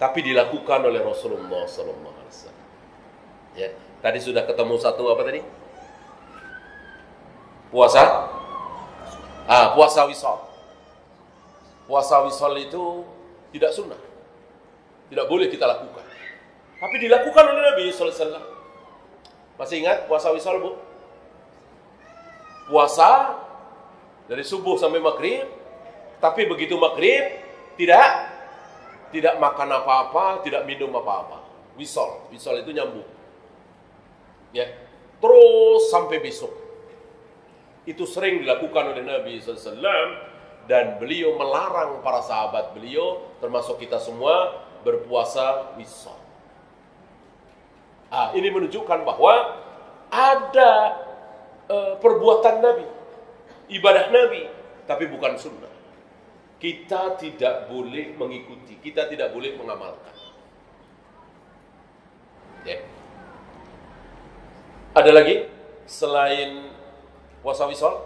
tapi dilakukan oleh Rasulullah SAW. Ya, tadi sudah ketemu satu apa tadi? Puasa wisal. Puasa wisal itu tidak sunnah, tidak boleh kita lakukan. Tapi dilakukan oleh Nabi SAW. Masih ingat puasa wisal, Bu? Puasa dari subuh sampai maghrib, tapi begitu maghrib tidak makan apa-apa, tidak minum apa-apa. Wisal itu nyambung. Ya, terus sampai besok. Itu sering dilakukan oleh Nabi SAW, dan beliau melarang para sahabat beliau, termasuk kita semua, berpuasa wisal. Ini menunjukkan bahwa ada perbuatan Nabi, ibadah Nabi, tapi bukan sunnah. Kita tidak boleh mengikuti, kita tidak boleh mengamalkan. Ya. Ada lagi selain puasa wisal?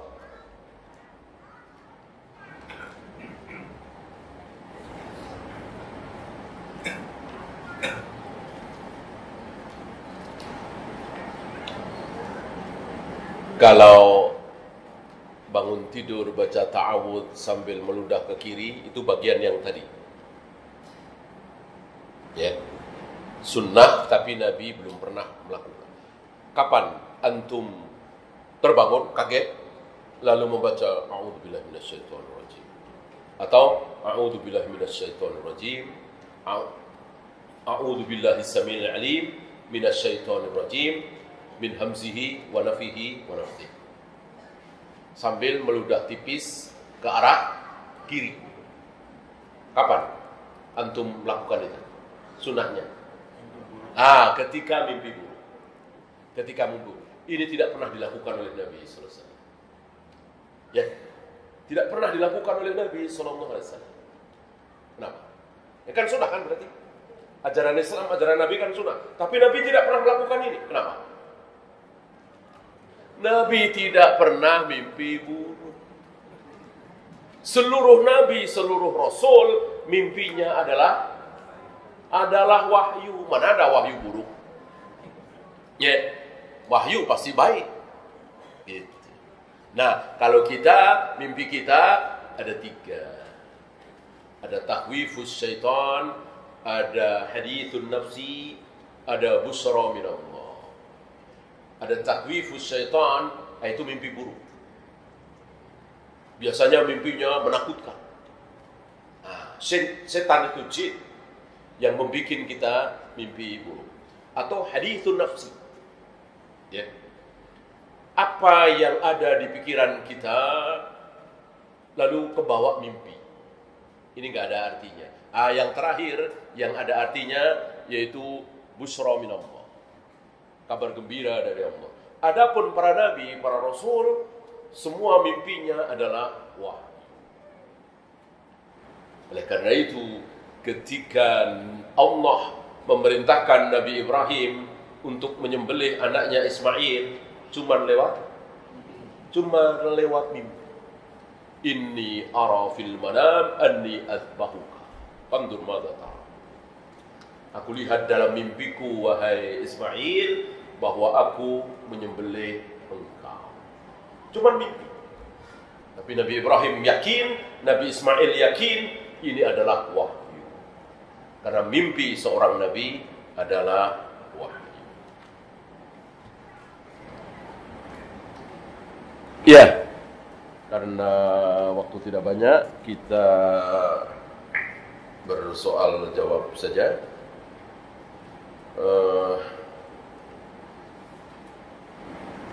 Kalau bangun tidur baca ta'awudz sambil meludah ke kiri, itu bagian yang tadi. Ya. Sunnah tapi Nabi belum pernah melakukan. Kapan antum terbangun kaget lalu membaca a'udzubillahi minasyaitonirrajim atau a'udzubillahi minasyaitonirrajim, a'udzubillahi samiil alim minasyaitonirrajim min hamzihi wa nafihi wa nafthihi, sambil meludah tipis ke arah kiri. Kapan antum melakukan itu? Sunnahnya ketika mimpi buruk. Ketika mimpi. Ini tidak pernah dilakukan oleh Nabi SAW. Ya, tidak pernah dilakukan oleh Nabi SAW. Kenapa? Ya kan sunnah kan berarti. Ajaran Islam, ajaran Nabi kan sunnah. Tapi Nabi tidak pernah melakukan ini. Kenapa? Nabi tidak pernah mimpi buruk. Seluruh Nabi, seluruh Rasul, mimpinya adalah wahyu. Mana ada wahyu buruk? Ya. Wahyu pasti baik. Gitu. Nah, kalau kita, mimpi kita ada 3. Ada tahwifus syaitan, ada hadithun nafsi, ada busra minallah. Ada takwifus syaitan, itu mimpi buruk. Biasanya mimpinya menakutkan. Nah, setan itu jin yang membuat kita mimpi buruk. Atau hadithun nafsi. Ya. Apa yang ada di pikiran kita lalu kebawa mimpi. Ini nggak ada artinya. Yang terakhir yang ada artinya yaitu busra minallah. Kabar gembira dari Allah. Adapun para nabi, para rasul, semua mimpinya adalah wahyu. Oleh karena itu, ketika Allah memerintahkan Nabi Ibrahim untuk menyembelih anaknya Ismail, cuma lewat mimpi. Inni ara fil manam anni azbahuka. Fandur madza tara. Aku lihat dalam mimpiku, wahai Ismail, bahwa aku menyembelih engkau. Cuma mimpi. Tapi Nabi Ibrahim yakin, Nabi Ismail yakin, ini adalah wahyu. Karena mimpi seorang Nabi adalah wahyu. Ya, karena waktu tidak banyak, kita bersoal jawab saja.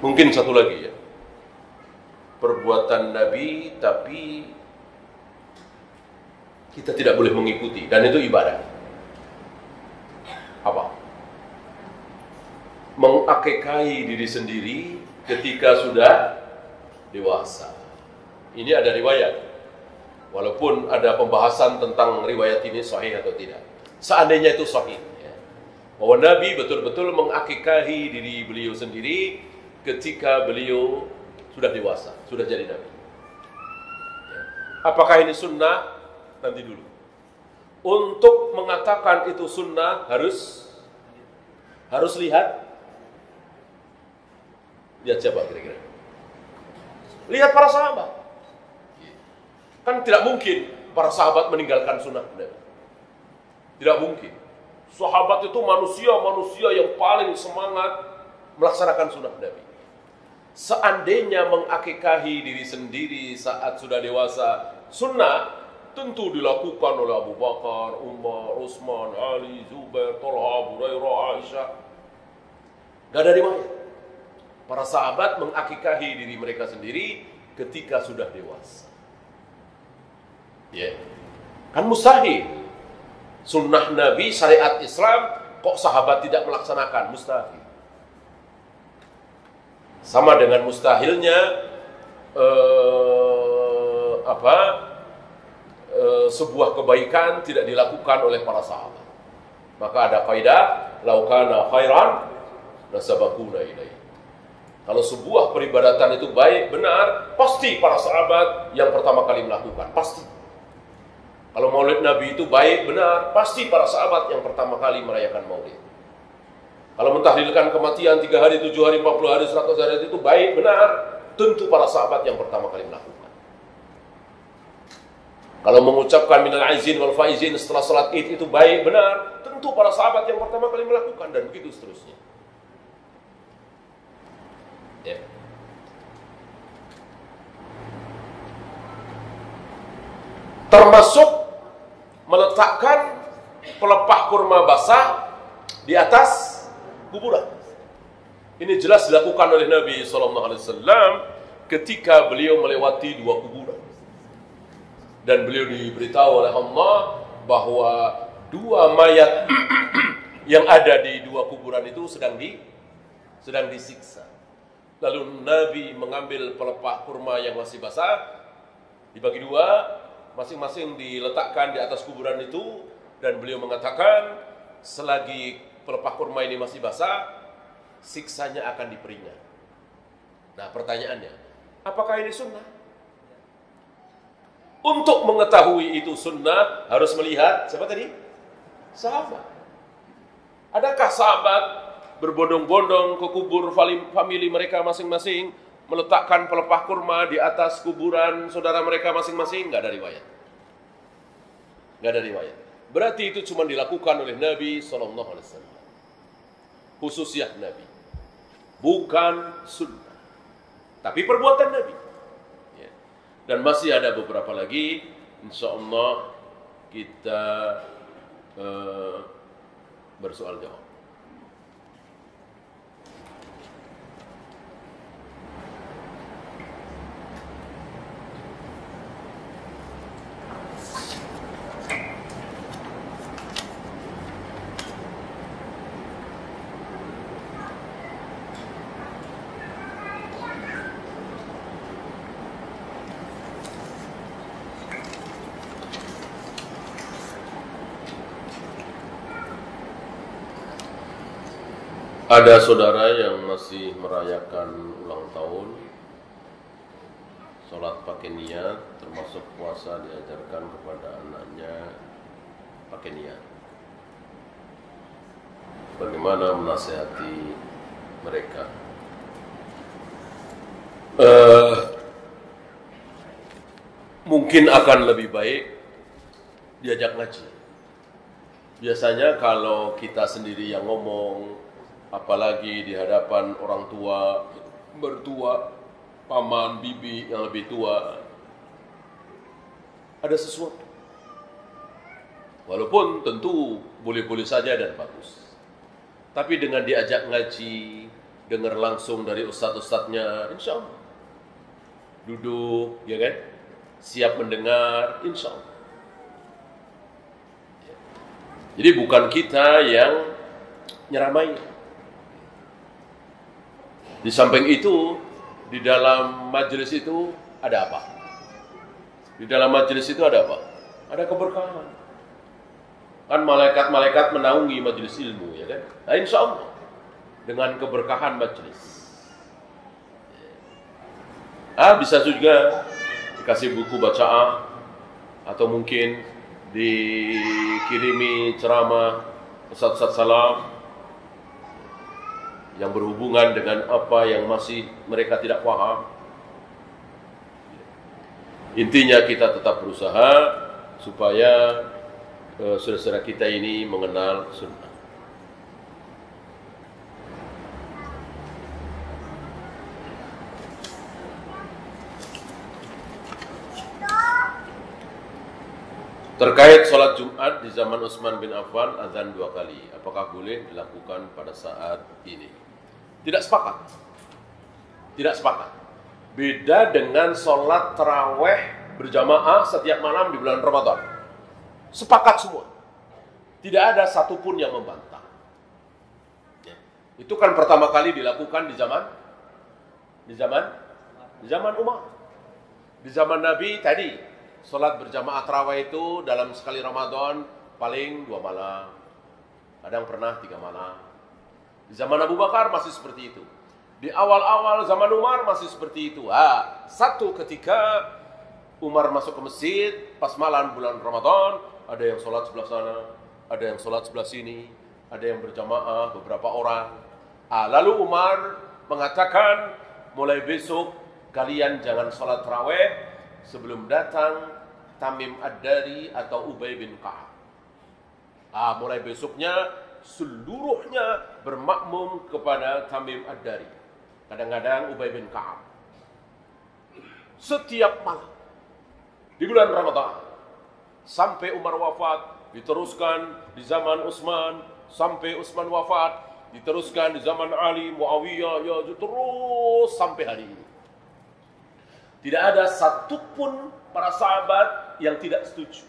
Mungkin satu lagi ya, perbuatan Nabi tapi kita tidak boleh mengikuti, dan itu ibadah. Apa? Mengakekahi diri sendiri ketika sudah dewasa. Ini ada riwayat, walaupun ada pembahasan tentang riwayat ini sahih atau tidak. Seandainya itu sahih, ya, bahwa Nabi betul-betul mengakekahi diri beliau sendiri ketika beliau sudah dewasa, sudah jadi Nabi. Ya. Apakah ini sunnah? Nanti dulu. Untuk mengatakan itu sunnah harus lihat siapa kira-kira? Lihat para sahabat. Kan tidak mungkin para sahabat meninggalkan sunnah Nabi. Tidak mungkin. Sahabat itu manusia yang paling semangat melaksanakan sunnah Nabi. Seandainya mengakikahi diri sendiri saat sudah dewasa, sunnah tentu dilakukan oleh Abu Bakar, Umar, Utsman, Ali, Zubair, Talha, Abu Hurairah, Aisyah. Gak ada riwayat. Para sahabat mengakikahi diri mereka sendiri ketika sudah dewasa. Ya, kan mustahil. Sunnah Nabi, syariat Islam, kok sahabat tidak melaksanakan? Mustahil. Sama dengan mustahilnya sebuah kebaikan tidak dilakukan oleh para sahabat. Maka ada kaidah, lau kana khairan lasabaquna ilaihi. Kalau sebuah peribadatan itu baik, benar, pasti para sahabat yang pertama kali melakukan, pasti. Kalau maulid Nabi itu baik, benar, pasti para sahabat yang pertama kali merayakan maulid. Kalau mentahlilkan kematian 3 hari, 7 hari, 40 hari, 100 hari itu baik, benar, tentu para sahabat yang pertama kali melakukan. Kalau mengucapkan minal aizin wal faizin setelah salat Id itu baik, benar, tentu para sahabat yang pertama kali melakukan, dan begitu seterusnya. Ya. Termasuk meletakkan pelepah kurma basah di atas kuburan. Ini jelas dilakukan oleh Nabi SAW ketika beliau melewati 2 kuburan. Dan beliau diberitahu oleh Allah bahwa 2 mayat yang ada di 2 kuburan itu sedang disiksa. Lalu Nabi mengambil pelepah kurma yang masih basah, dibagi 2, masing-masing diletakkan di atas kuburan itu, dan beliau mengatakan, selagi pelepah kurma ini masih basah, siksanya akan diperingat. Nah, pertanyaannya, apakah ini sunnah? Untuk mengetahui itu sunnah, harus melihat, siapa tadi? Sahabat. Adakah sahabat berbondong-bondong ke kubur famili mereka masing-masing, meletakkan pelepah kurma di atas kuburan saudara mereka masing-masing? Nggak ada riwayat. Nggak ada riwayat. berarti itu cuma dilakukan oleh Nabi SAW. Khususiyah Nabi. Bukan sunnah. Tapi perbuatan Nabi. Ya. Dan masih ada beberapa lagi. Insya Allah kita bersoal jawab. Ada saudara yang masih merayakan ulang tahun, sholat pakai niat, termasuk puasa diajarkan kepada anaknya pakai niat. Bagaimana menasihati mereka? Mungkin akan lebih baik diajak ngaji. Biasanya kalau kita sendiri yang ngomong, apalagi di hadapan orang tua, mertua, paman, bibi yang lebih tua, ada sesuatu. Walaupun tentu boleh-boleh saja dan bagus. Tapi dengan diajak ngaji, dengar langsung dari ustadz-ustadznya, insya Allah. Duduk, ya kan? Siap mendengar, insya Allah. Jadi bukan kita yang nyeramai. Di samping itu, di dalam majelis itu ada apa? Di dalam majelis itu ada apa? Ada keberkahan. Kan malaikat-malaikat menaungi majelis ilmu, ya kan? Nah, insya Allah dengan keberkahan majelis. Bisa juga dikasih buku bacaan atau mungkin dikirimi ceramah ustadz-ustadz salam yang berhubungan dengan apa yang masih mereka tidak paham. Intinya kita tetap berusaha supaya saudara-saudara kita ini mengenal sunnah. Terkait sholat Jumat di zaman Utsman bin Affan, azan 2 kali. Apakah boleh dilakukan pada saat ini? Tidak sepakat. Tidak sepakat. Beda dengan sholat taraweh berjamaah setiap malam di bulan Ramadan. Sepakat semua. Tidak ada satupun yang membantah. Ya. Itu kan pertama kali dilakukan di zaman Umar. Di zaman Nabi tadi, sholat berjamaah tarawih itu dalam sekali Ramadan paling 2 malam. Kadang pernah 3 malam. Di zaman Abu Bakar masih seperti itu. Di awal-awal zaman Umar masih seperti itu. Satu ketika Umar masuk ke masjid pas malam bulan Ramadan, ada yang sholat sebelah sana, ada yang sholat sebelah sini, ada yang berjamaah beberapa orang. Lalu Umar mengatakan, mulai besok kalian jangan sholat tarawih sebelum datang Tamim Ad-Dari atau Ubay bin Ka'ab. Mulai besoknya seluruhnya bermakmum kepada Tamim Ad-Dari. Kadang-kadang Ubay bin Ka'ab. Setiap malam di bulan Ramadan sampai Umar wafat, diteruskan di zaman Utsman, sampai Utsman wafat, diteruskan di zaman Ali, Muawiyah, ya terus sampai hari ini. Tidak ada satupun para sahabat yang tidak setuju.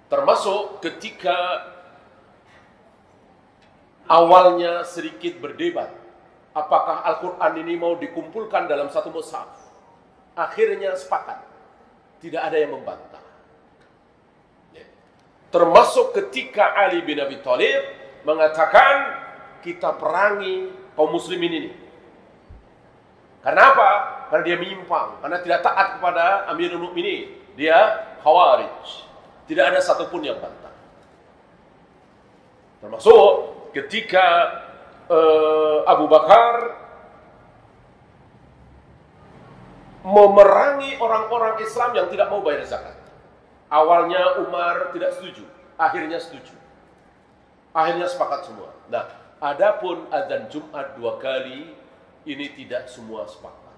Termasuk ketika awalnya sedikit berdebat, apakah Al-Quran ini mau dikumpulkan dalam satu mushaf. Akhirnya sepakat, tidak ada yang membantah. Termasuk ketika Ali bin Abi Thalib mengatakan, kita perangi kaum muslimin ini. Karena apa? Karena dia menyimpang, karena tidak taat kepada Amirul Mukminin. Dia Khawarij. Tidak ada satupun yang bantah. Termasuk ketika Abu Bakar memerangi orang-orang Islam yang tidak mau bayar zakat. Awalnya Umar tidak setuju, akhirnya setuju. Akhirnya sepakat semua. Nah, adapun adzan Jumat 2 kali, ini tidak semua sepakat.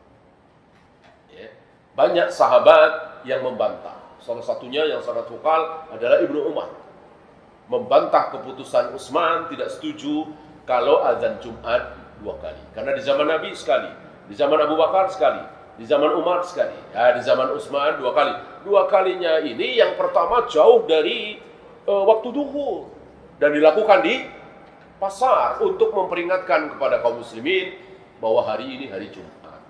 Ya. Banyak sahabat yang membantah. Salah satunya yang sangat vokal adalah Ibnu Umar. Membantah keputusan Utsman, tidak setuju kalau adzan Jumat 2 kali. Karena di zaman Nabi sekali, di zaman Abu Bakar sekali, di zaman Umar sekali, di zaman Utsman 2 kali. 2 kalinya ini yang pertama jauh dari waktu duhur dan dilakukan di pasar untuk memperingatkan kepada kaum muslimin bahwa hari ini hari Jumat.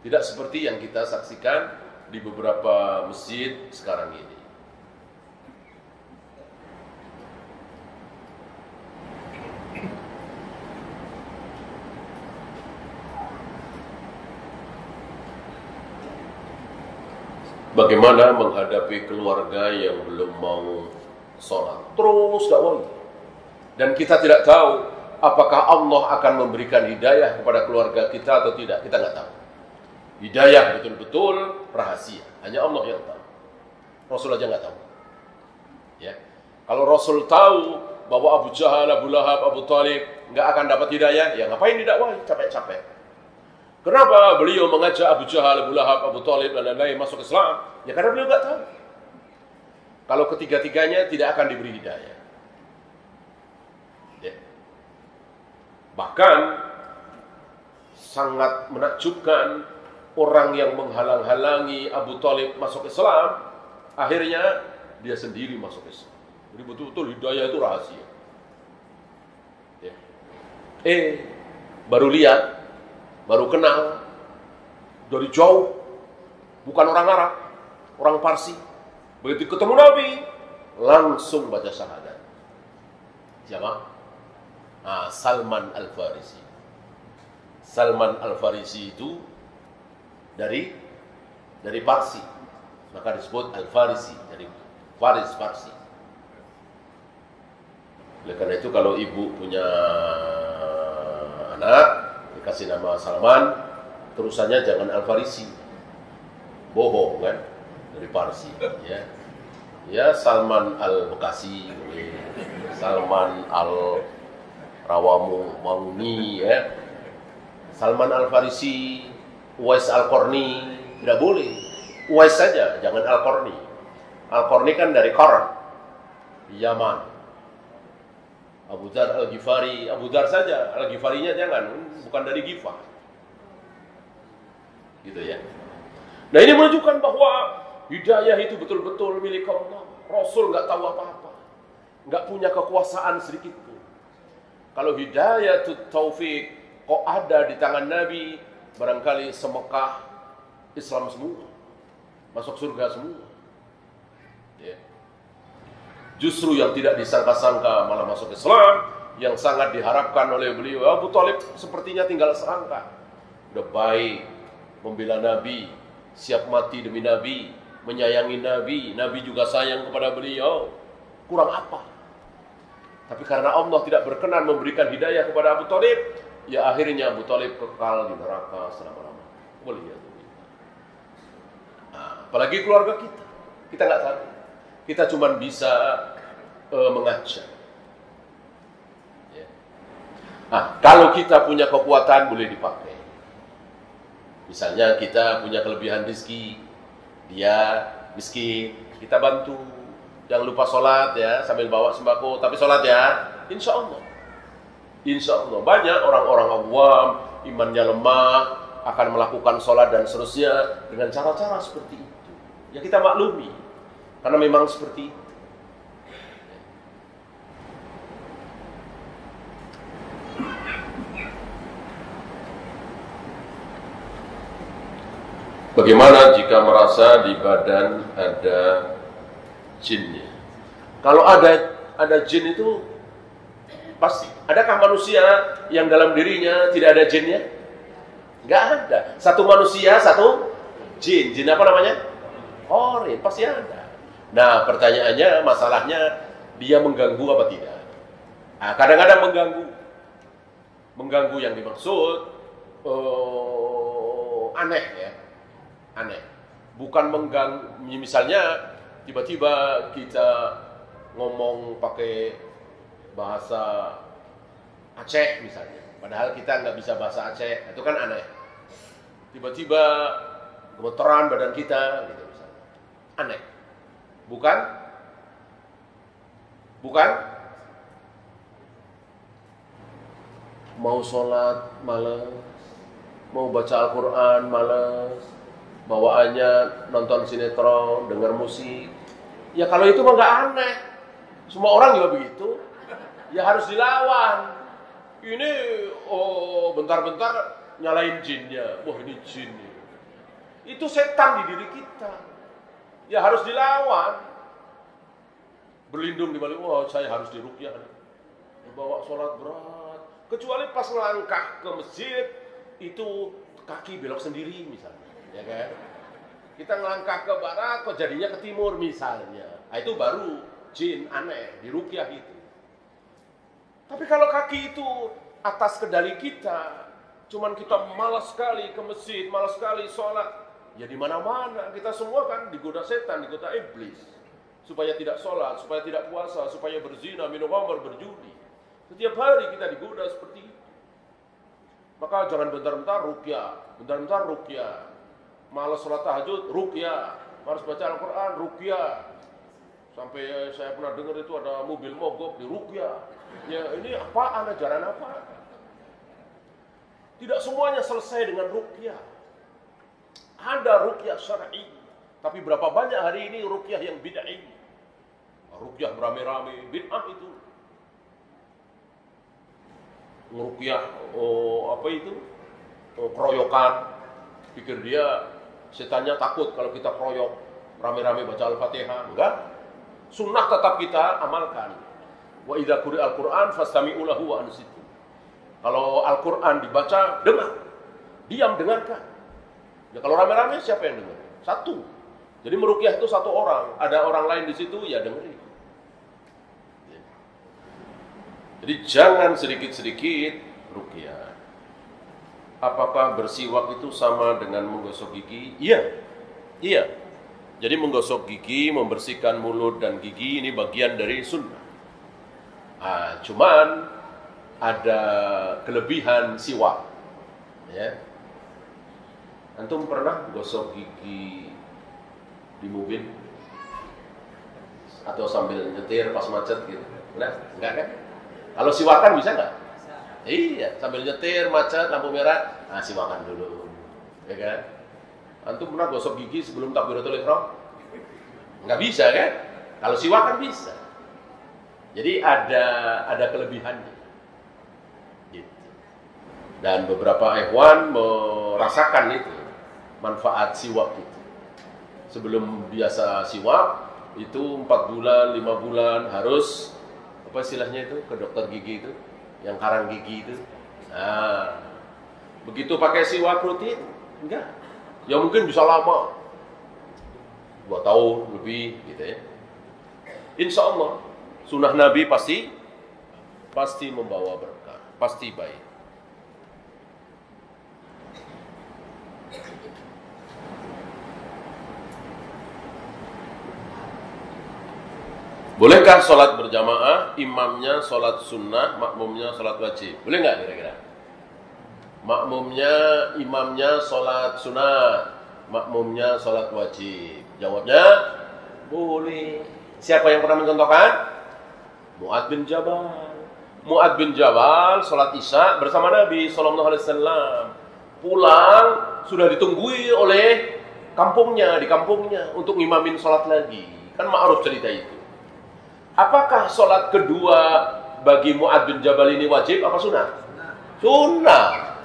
Tidak seperti yang kita saksikan di beberapa masjid sekarang ini. Bagaimana menghadapi keluarga yang belum mau sholat? Terus dakwah. Dan kita tidak tahu apakah Allah akan memberikan hidayah kepada keluarga kita atau tidak. Kita nggak tahu. Hidayah betul-betul rahasia. Hanya Allah yang tahu. Rasul aja nggak tahu. Ya. Kalau Rasul tahu bahwa Abu Jahal, Abu Lahab, Abu Talib nggak akan dapat hidayah, ya ngapain didakwahi? Capek-capek. Kenapa beliau mengajak Abu Jahal, Abu Lahab, Abu Talib dan lain-lain masuk Islam? Ya karena beliau nggak tahu. Kalau ketiga-tiganya tidak akan diberi hidayah. Ya. Bahkan sangat menakjubkan orang yang menghalang-halangi Abu Talib masuk Islam, akhirnya dia sendiri masuk Islam. Jadi betul-betul hidayah itu rahasia. Ya. Baru lihat, baru kenal, dari jauh, bukan orang Arab, orang Parsi. Begitu ketemu Nabi, langsung baca syahadat. Siapa? Salman Al-Farisi. Salman Al-Farisi itu dari Parsi, maka disebut Al-Farisi, dari Faris Parsi. Oleh karena itu kalau ibu punya anak dikasih nama Salman, terusannya jangan Al-Farisi, bohong kan, dari Parsi. Ya Salman Al-Bekasi, Salman Al-Rawamangi, ya. Salman Al-Farisi, Uwais Al-Qarni, tidak boleh. Uwais saja, jangan Al-Qarni. Al-Qarni kan dari Qarn, Yaman. Abu Dzar Al-Ghifari, Abu Dzar saja, Al-Ghifarinya jangan, bukan dari Ghifar. Gitu ya. Nah ini menunjukkan bahwa hidayah itu betul-betul milik Allah. Rasul nggak tahu apa-apa, nggak punya kekuasaan sedikit pun. Kalau hidayah itu taufik kok ada di tangan Nabi, barangkali semekah Islam semua, masuk surga semua. Ya. Justru yang tidak disangka-sangka malah masuk Islam, yang sangat diharapkan oleh beliau. Abu Talib sepertinya tinggal selangkah. Udah baik, membela Nabi, siap mati demi Nabi, menyayangi Nabi. Nabi juga sayang kepada beliau. Kurang apa? Tapi karena Allah tidak berkenan memberikan hidayah kepada Abu Talib, ya akhirnya Abu Talib kekal di neraka selama-lamanya. Boleh ya. Apalagi keluarga kita nggak tahu. Kita cuma bisa mengajak. Ya. Kalau kita punya kekuatan boleh dipakai. Misalnya kita punya kelebihan rezeki, dia miskin, kita bantu. Jangan lupa sholat ya, sambil bawa sembako, tapi sholat ya, insya Allah. Insya Allah banyak orang-orang awam, imannya lemah, akan melakukan sholat dan seterusnya dengan cara-cara seperti itu. Ya kita maklumi, karena memang seperti itu. Bagaimana jika merasa di badan ada jinnya? Kalau ada jin itu pasti. Adakah manusia yang dalam dirinya tidak ada jinnya? Nggak ada. Satu manusia, satu jin. Jin apa namanya? Qarin, pasti ada. Nah, pertanyaannya, masalahnya dia mengganggu apa tidak? Kadang-kadang mengganggu. Mengganggu yang dimaksud aneh ya. Aneh. Bukan mengganggu, misalnya tiba-tiba kita ngomong pakai bahasa Aceh misalnya, padahal kita nggak bisa bahasa Aceh, itu kan aneh. Tiba-tiba gemeteran badan kita, gitu misalnya, aneh, bukan? Bukan? Mau sholat malas, mau baca Al-Quran malas, bawaannya nonton sinetron, dengar musik. Ya kalau itu mah nggak aneh, semua orang juga begitu. Ya harus dilawan. Ini bentar-bentar nyalain jinnya, wah ini jin nih. Itu setan di diri kita. Ya harus dilawan. Berlindung di balik, wah saya harus diruqyah. Dibawa sholat berat. Kecuali pas melangkah ke masjid, itu kaki belok sendiri misalnya, ya kan? Kita ngelangkah ke barat, kok jadinya ke timur misalnya. Nah, itu baru jin aneh, diruqyah itu. Tapi kalau kaki itu atas kendali kita, cuman kita malas sekali ke masjid, malas sekali sholat, ya di mana-mana kita semua kan digoda setan, digoda iblis, supaya tidak sholat, supaya tidak puasa, supaya berzina, minum khamr, berjudi. Setiap hari kita digoda seperti itu. Maka jangan bentar-bentar ruqyah, bentar-bentar ruqyah. Malas sholat tahajud, ruqyah. Malas baca Al-Quran, ruqyah. Sampai saya pernah dengar itu ada mobil mogok di ruqyah. Ya ini apaan, ajaran apa? Tidak semuanya selesai dengan ruqyah. Ada ruqyah syar'i, tapi berapa banyak hari ini ruqyah yang bid'ah? Ruqyah beramai-ramai, bid'ah itu. Ngeruqyah keroyokan. Pikir dia setannya takut kalau kita keroyok rame-rame baca Al-Fatihah. Enggak. Sunnah tetap kita amalkan. Wa idza quri'al Qur'an fastami'u lahu wa ansitu. Kalau Al-Qur'an dibaca, dengar. Diam, dengarkan. Ya kalau rame-rame siapa yang dengar? Satu. Jadi meruqyah itu satu orang, ada orang lain di situ ya dengerin. Jadi jangan sedikit-sedikit ruqyah. Apakah bersiwak itu sama dengan menggosok gigi? Iya. Iya. Jadi menggosok gigi, membersihkan mulut dan gigi ini bagian dari sunnah. Cuman ada kelebihan siwak. Ya. Antum pernah gosok gigi di mobil? Atau sambil nyetir pas macet gitu? Enggak kan? Kalau siwakan bisa nggak? Iya, sambil nyetir, macet, lampu merah, siwakan dulu, ya kan? Antum pernah gosok gigi sebelum takbiratul ihram? Nggak bisa kan? Kalau siwakan bisa. Jadi ada kelebihannya. Gitu. Dan beberapa ikhwan merasakan itu, manfaat siwak itu. Sebelum biasa siwak, itu 4 bulan, 5 bulan harus apa istilahnya itu, ke dokter gigi itu, yang karang gigi itu. Nah, begitu pakai siwak rutin, enggak. Ya mungkin bisa lama, 2 tahun lebih, gitu ya. Insya Allah, sunnah Nabi pasti membawa berkah, pasti baik. Bolehkah sholat berjamaah, imamnya sholat sunnah, makmumnya sholat wajib? Boleh nggak kira-kira? Makmumnya, imamnya sholat sunnah, makmumnya sholat wajib. Jawabnya, boleh. Siapa yang pernah mencontohkan? Mu'adz bin Jabal. Mu'adz bin Jabal sholat isya bersama Nabi SAW. Pulang, sudah ditunggui oleh kampungnya, di kampungnya, untuk ngimamin sholat lagi. Kan ma'ruf cerita itu. Apakah sholat kedua bagi Mu'adz bin Jabal ini wajib apa sunnah? Sunnah.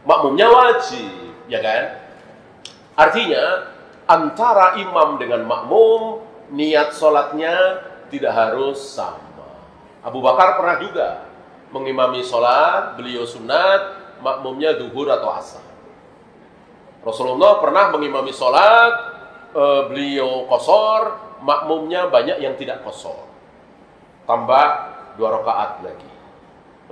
Makmumnya wajib, ya kan? Artinya antara imam dengan makmum niat sholatnya tidak harus sama. Abu Bakar pernah juga mengimami sholat, beliau sunat, makmumnya duhur atau asar. Rasulullah pernah mengimami sholat, beliau qashar, makmumnya banyak yang tidak qashar. Tambah 2 rakaat lagi.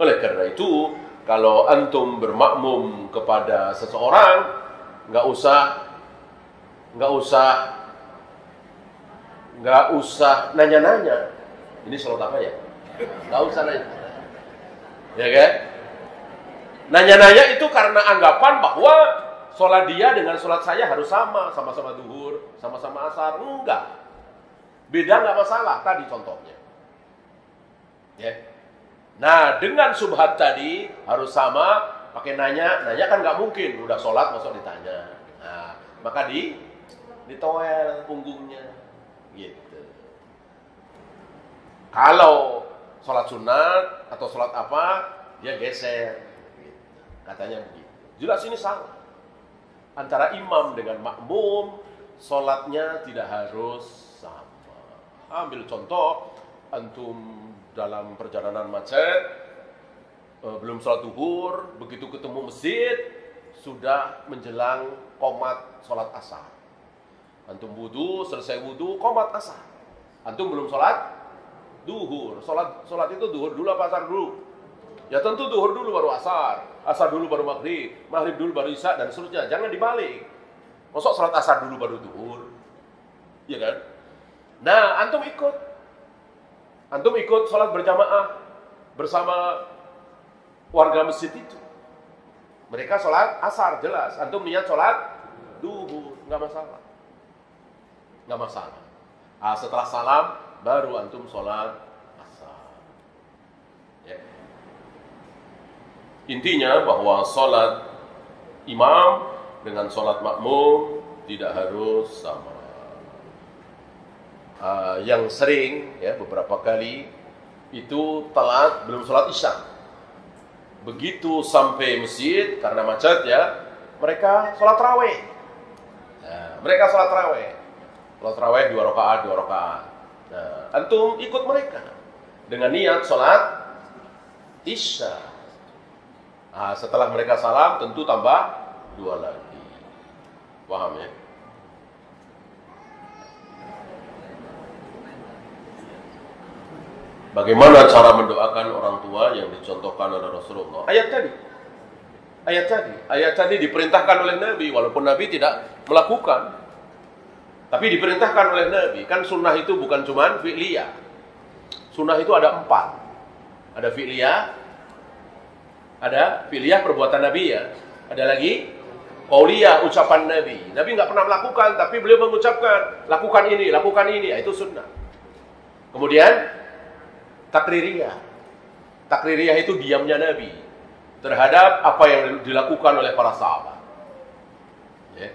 Oleh karena itu, kalau antum bermakmum kepada seseorang, nggak usah nggak usah nanya-nanya. Ini sholat apa ya? Nggak usah nanya. Ya kan? Nanya-nanya itu karena anggapan bahwa sholat dia dengan sholat saya harus sama. Sama-sama duhur, sama-sama asar. Enggak. Beda nggak masalah. Tadi contohnya. Ya. Nah, dengan subhat tadi harus sama, pakai nanya kan nggak mungkin. Udah sholat, masuk ditanya. Nah, maka ditoel punggungnya. Gitu. Kalau sholat sunat atau sholat apa, dia geser. Gitu. Katanya begitu. Jelas ini salah. Antara imam dengan makmum, sholatnya tidak harus sama. Ambil contoh, antum dalam perjalanan macet, belum sholat duhur, begitu ketemu masjid, sudah menjelang qomat sholat asar. Antum wudu, selesai wudu, qomat asar. Antum belum sholat duhur. Sholat itu duhur dulu apa asar dulu? Ya tentu duhur dulu baru asar. Asar dulu baru maghrib. Maghrib dulu baru isya dan seterusnya. Jangan dibalik. Masuk sholat asar dulu baru duhur. Iya kan? Nah, antum ikut sholat berjamaah bersama warga masjid itu. Mereka sholat asar, jelas. Antum niat sholat duhur, nggak masalah. Nggak masalah. Setelah salam, baru antum sholat asar. Ya. Intinya bahwa sholat imam dengan sholat makmum tidak harus sama. Yang sering ya beberapa kali itu telat belum sholat isya. Begitu sampai masjid karena macet ya, mereka sholat tarawih. Nah, mereka sholat tarawih. Sholat tarawih 2 rakaat. Nah, antum ikut mereka dengan niat sholat isya. Nah, setelah mereka salam tentu tambah 2 lagi. Paham ya? Bagaimana cara mendoakan orang tua yang dicontohkan oleh Rasulullah? Ayat tadi diperintahkan oleh Nabi, walaupun Nabi tidak melakukan. Tapi diperintahkan oleh Nabi. Kan sunnah itu bukan cuma fi'liyah. Sunnah itu ada 4. Ada fi'liyah perbuatan Nabi ya. Ada lagi qauliyah, ucapan Nabi. Nabi nggak pernah melakukan, tapi beliau mengucapkan, lakukan ini. Itu sunnah. Kemudian takririyah. Takririyah itu diamnya Nabi terhadap apa yang dilakukan oleh para sahabat. Ya.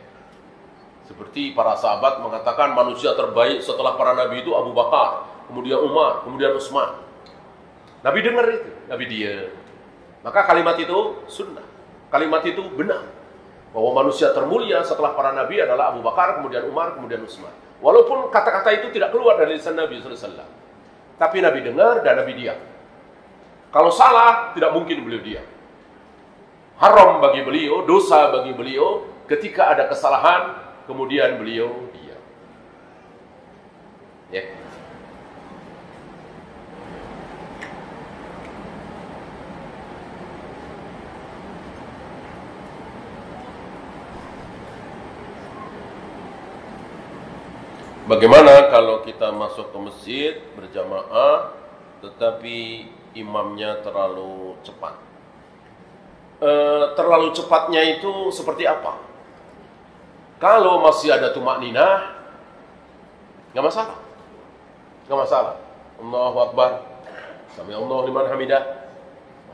Seperti para sahabat mengatakan manusia terbaik setelah para nabi itu Abu Bakar, kemudian Umar, kemudian Utsman. Nabi dengar itu, Nabi diam. Maka kalimat itu sunnah. Kalimat itu benar. Bahwa manusia termulia setelah para nabi adalah Abu Bakar, kemudian Umar, kemudian Utsman. Walaupun kata-kata itu tidak keluar dari lisan Nabi sallallahu alaihi wasallam. Tapi Nabi dengar dan Nabi diam. Kalau salah, tidak mungkin beliau diam. Haram bagi beliau, dosa bagi beliau, ketika ada kesalahan, kemudian beliau diam. Ya. Bagaimana kalau kita masuk ke masjid berjamaah tetapi imamnya terlalu cepat? Terlalu cepatnya itu seperti apa? Kalau masih ada tumakninah, nggak masalah. Nggak masalah. Allahu Akbar. Sami Allahu liman hamidah.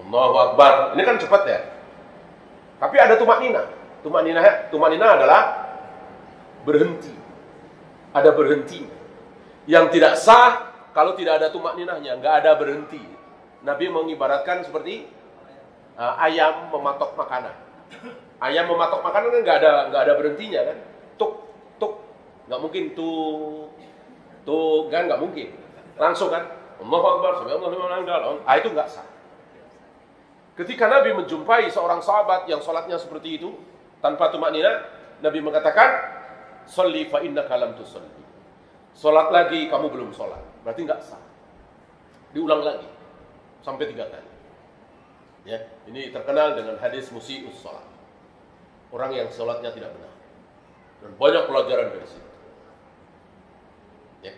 Allahu Akbar. Ini kan cepat ya. Tapi ada tumakninah. Tumakninah adalah berhenti. Ada berhenti. Yang tidak sah kalau tidak ada tumakninahnya, nggak ada berhenti. Nabi mengibaratkan seperti ayam mematok makanan. Ayam mematok makanan kan nggak ada berhentinya kan? Tuk, nggak mungkin tuk kan nggak mungkin. Langsung kan? Allahu Akbar, sampai Allah liman hamidah. Itu nggak sah. Ketika Nabi menjumpai seorang sahabat yang sholatnya seperti itu tanpa tumakninah, Nabi mengatakan, "Sholli fa innaka lam tusolli." Sholat lagi, kamu belum sholat. Berarti nggak sah. Diulang lagi sampai 3 kali. Ya, ini terkenal dengan hadis musii'us sholat. Orang yang sholatnya tidak benar. Dan banyak pelajaran dari situ. Ya.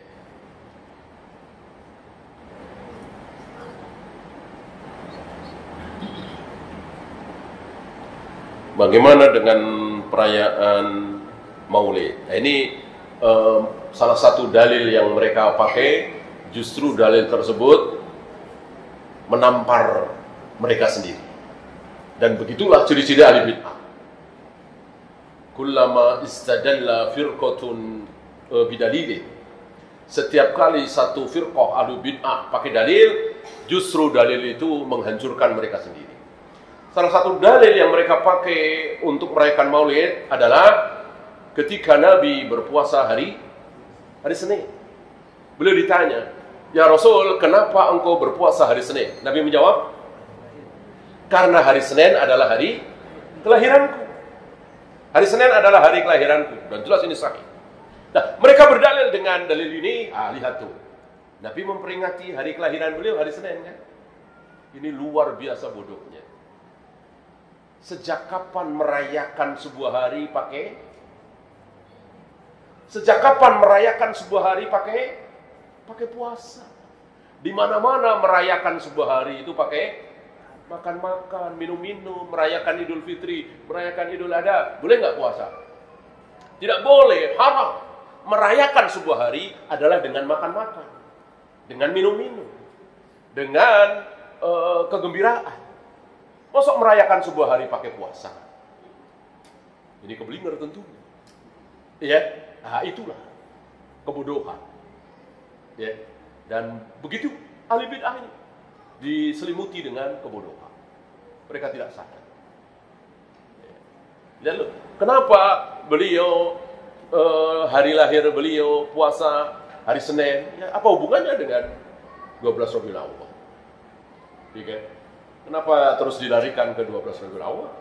Bagaimana dengan perayaan Maulid? Nah, ini salah satu dalil yang mereka pakai, justru dalil tersebut menampar mereka sendiri. Dan begitulah ciri-ciri ahli bid'ah. Kullama istadalla firqatun bidalilin. Setiap kali satu firqah ahli bid'ah pakai dalil, justru dalil itu menghancurkan mereka sendiri. Salah satu dalil yang mereka pakai untuk merayakan Maulid adalah ketika Nabi berpuasa hari Senin. Beliau ditanya, "Ya Rasul, kenapa engkau berpuasa hari Senin?" Nabi menjawab, "Karena hari Senin adalah hari kelahiranku." Hari Senin adalah hari kelahiranku. Dan jelas ini sahih. Nah, mereka berdalil dengan dalil ini. Lihat tuh. Nabi memperingati hari kelahiran beliau hari Senin kan? Ini luar biasa bodohnya. Sejak kapan merayakan sebuah hari pakai? Sejak kapan merayakan sebuah hari pakai puasa? Di mana-mana merayakan sebuah hari itu pakai makan-makan, minum-minum, merayakan Idul Fitri, merayakan Idul Adha. Boleh nggak puasa? Tidak boleh, haram. Merayakan sebuah hari adalah dengan makan-makan, dengan minum-minum, dengan kegembiraan. Masa merayakan sebuah hari pakai puasa? Ini keblinger tentunya. Ya, itulah kebodohan. Ya, dan begitu ahli bid'ah ini diselimuti dengan kebodohan. Mereka tidak sadar. Lalu, kenapa beliau hari lahir beliau puasa hari Senin? Ya, apa hubungannya dengan 12 Rabiul Awal? Kan? Kenapa terus dilarikan ke 12 Rabiul Awal?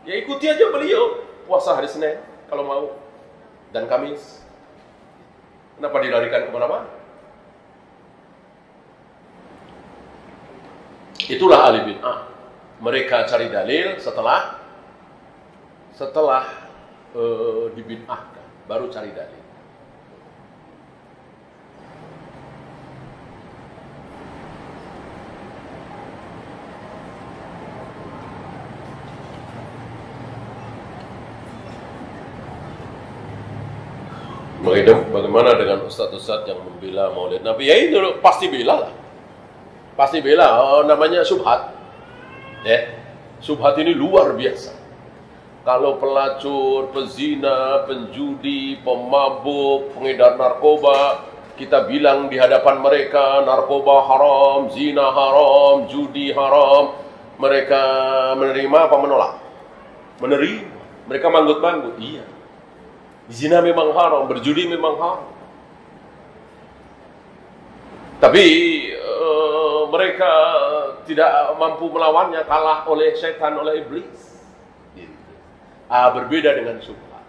Ya ikuti aja beliau puasa hari Senin kalau mau dan Kamis. Kenapa dilarikan kemana-mana? Itulah ahli bid'ah. Mereka cari dalil setelah dibid'ahkan, baru cari dalil. Bagaimana dengan ustadz-ustadz yang membela Maulid Nabi? Ya itu pasti bela lah. Pasti bela, namanya syubhat. Ya, syubhat ini luar biasa. Kalau pelacur, pezina, penjudi, pemabuk, pengedar narkoba, kita bilang di hadapan mereka narkoba haram, zina haram, judi haram, mereka menerima apa menolak? Menerima. Mereka manggut-manggut. Iya. Zina memang haram, berjudi memang haram. Tapi mereka tidak mampu melawannya, kalah oleh setan, oleh iblis. Berbeda dengan syubhat.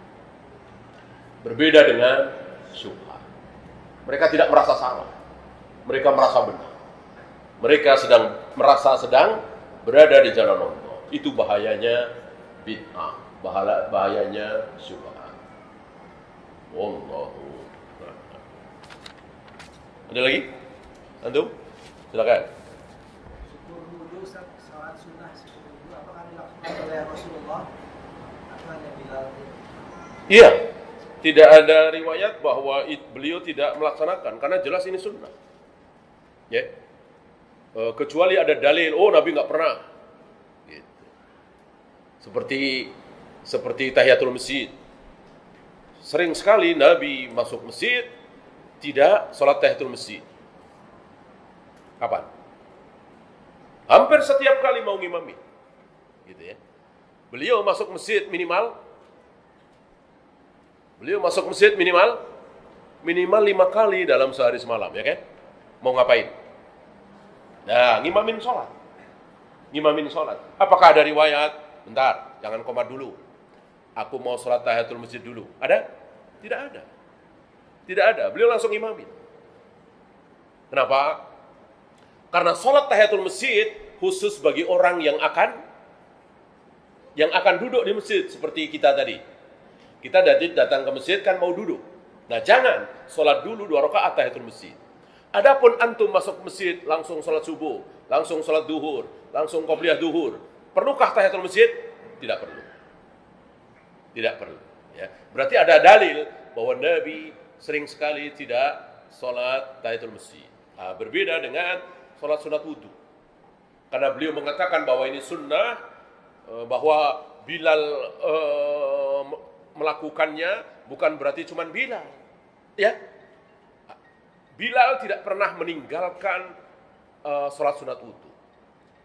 Berbeda dengan syubhat. Mereka tidak merasa salah. Mereka merasa benar. Mereka merasa sedang berada di jalan Allah. Itu bahayanya bid'ah, bahayanya syubhat. Wallahu. Ada lagi? Antum? Silakan. Syukur dulu salat sunnah, syukur dulu apakah dilakukan oleh Rasulullah atau hanya Bilal? Iya, tidak ada riwayat bahwa beliau tidak melaksanakan karena jelas ini sunnah. Ya. Kecuali ada dalil, Nabi nggak pernah. Gitu. Seperti tahiyatul masjid. Sering sekali Nabi masuk masjid tidak sholat tahiyatul masjid. Kapan? Hampir setiap kali mau ngimami. Gitu ya. Beliau masuk masjid minimal 5 kali dalam sehari semalam, ya kan? Mau ngapain? Nah, ngimamin sholat. Apakah ada riwayat? Bentar, jangan komat dulu. Aku mau sholat tahiyatul masjid dulu. Ada? Tidak ada. Tidak ada. Beliau langsung imamin. Kenapa? Karena sholat tahiyatul masjid khusus bagi orang yang akan duduk di masjid seperti kita tadi. Kita datang ke masjid kan mau duduk. Nah, jangan sholat dulu 2 rakaat tahiyatul masjid. Adapun antum masuk masjid langsung sholat subuh, langsung sholat duhur, langsung qobliyah duhur. Perlukah tahiyatul masjid? Tidak perlu. Tidak perlu. Ya. Berarti ada dalil bahwa Nabi sering sekali tidak sholat tahiyatul masjid. Berbeda dengan sholat sunat wudhu. Karena beliau mengatakan bahwa ini sunnah, bahwa Bilal melakukannya bukan berarti cuma Bilal. Ya, Bilal tidak pernah meninggalkan sholat sunat wudhu.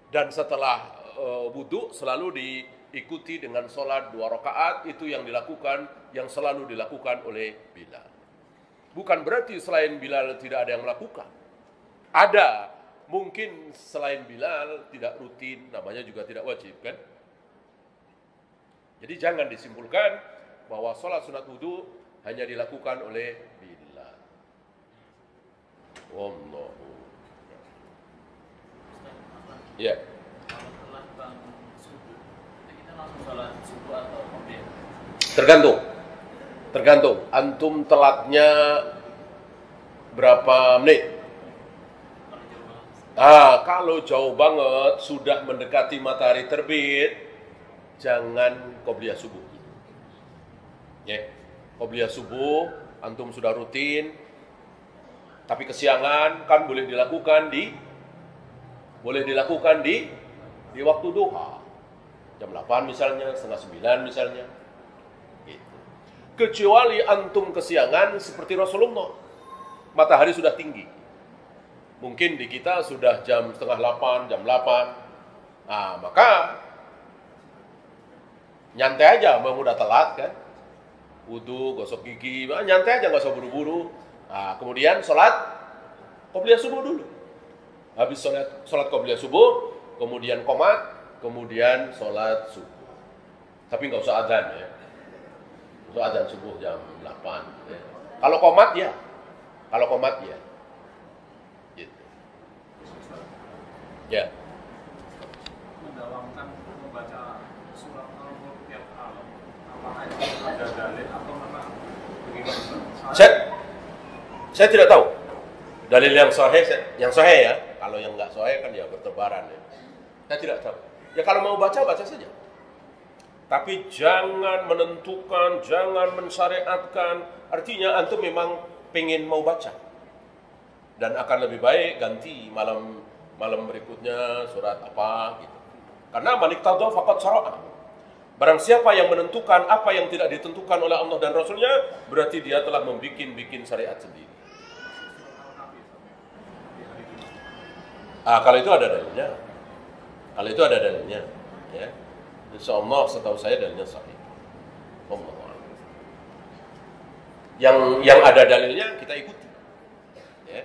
Dan setelah wudhu selalu diikuti dengan sholat 2 rakaat, itu yang selalu dilakukan oleh Bilal. Bukan berarti selain Bilal tidak ada yang melakukan. Ada, mungkin selain Bilal tidak rutin, namanya juga tidak wajib kan. Jadi jangan disimpulkan bahwa sholat sunat wudhu hanya dilakukan oleh Bilal. Wallahu. Ya. Kalau telah bangun subuh, kita langsung sholat subuh atau kemudian? Tergantung. Antum telatnya berapa menit? Kalau jauh banget, sudah mendekati matahari terbit, jangan qobliyah subuh. Ya, qobliyah subuh, antum sudah rutin, tapi kesiangan kan boleh dilakukan di waktu duha. Jam 8 misalnya, setengah 9 misalnya. Gitu. Kecuali antum kesiangan seperti Rasulullah. Matahari sudah tinggi. Mungkin di kita sudah jam setengah 8, jam 8. Maka nyantai aja, mau udah telat kan. Wudu, gosok gigi, nyantai aja, nggak usah buru-buru. Kemudian sholat qobliyah subuh dulu. Habis sholat qobliyah subuh, kemudian qomat, kemudian sholat subuh. Tapi nggak usah adzan ya. Untuk adzan subuh jam 8. Ya. Kalau qomat ya. Gitu. Ya. Mendawamkan membaca surat Al-Mulk tiap malam, apakah itu ada dalil atau memang bagaimana? Saya tidak tahu dalil yang sahih ya. Kalau yang nggak sahih kan ya bertebaran ya. Saya tidak tahu. Ya kalau mau baca saja. Tapi jangan menentukan, jangan mensyariatkan. Artinya antum memang pengen mau baca. Dan akan lebih baik ganti malam berikutnya surat apa gitu. Karena man iqtada faqad syara'a. Barang siapa yang menentukan apa yang tidak ditentukan oleh Allah dan Rasulnya, berarti dia telah membuat syariat sendiri. Kalau itu ada dalilnya. Ya. Insyaallah setahu saya dalilnya sahih. Yang ada dalilnya kita ikuti. Ya.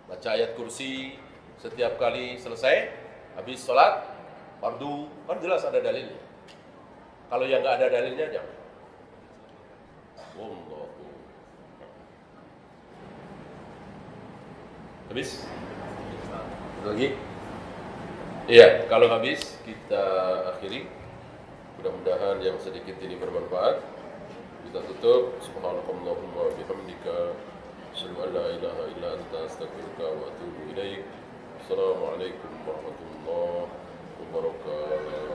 Baca ayat kursi setiap kali selesai habis sholat fardu, kan jelas ada dalilnya. Kalau yang nggak ada dalilnya jangan. Habis? Lagi? Iya, kalau habis kita akhiri. Mudah-mudahan yang sedikit ini bermanfaat. Kita tutup. Subhanakallahumma wa bihamdika asyhadu an la ilaha illa anta astaghfiruka wa atubu ilaik. Assalamualaikum warahmatullahi wabarakatuh.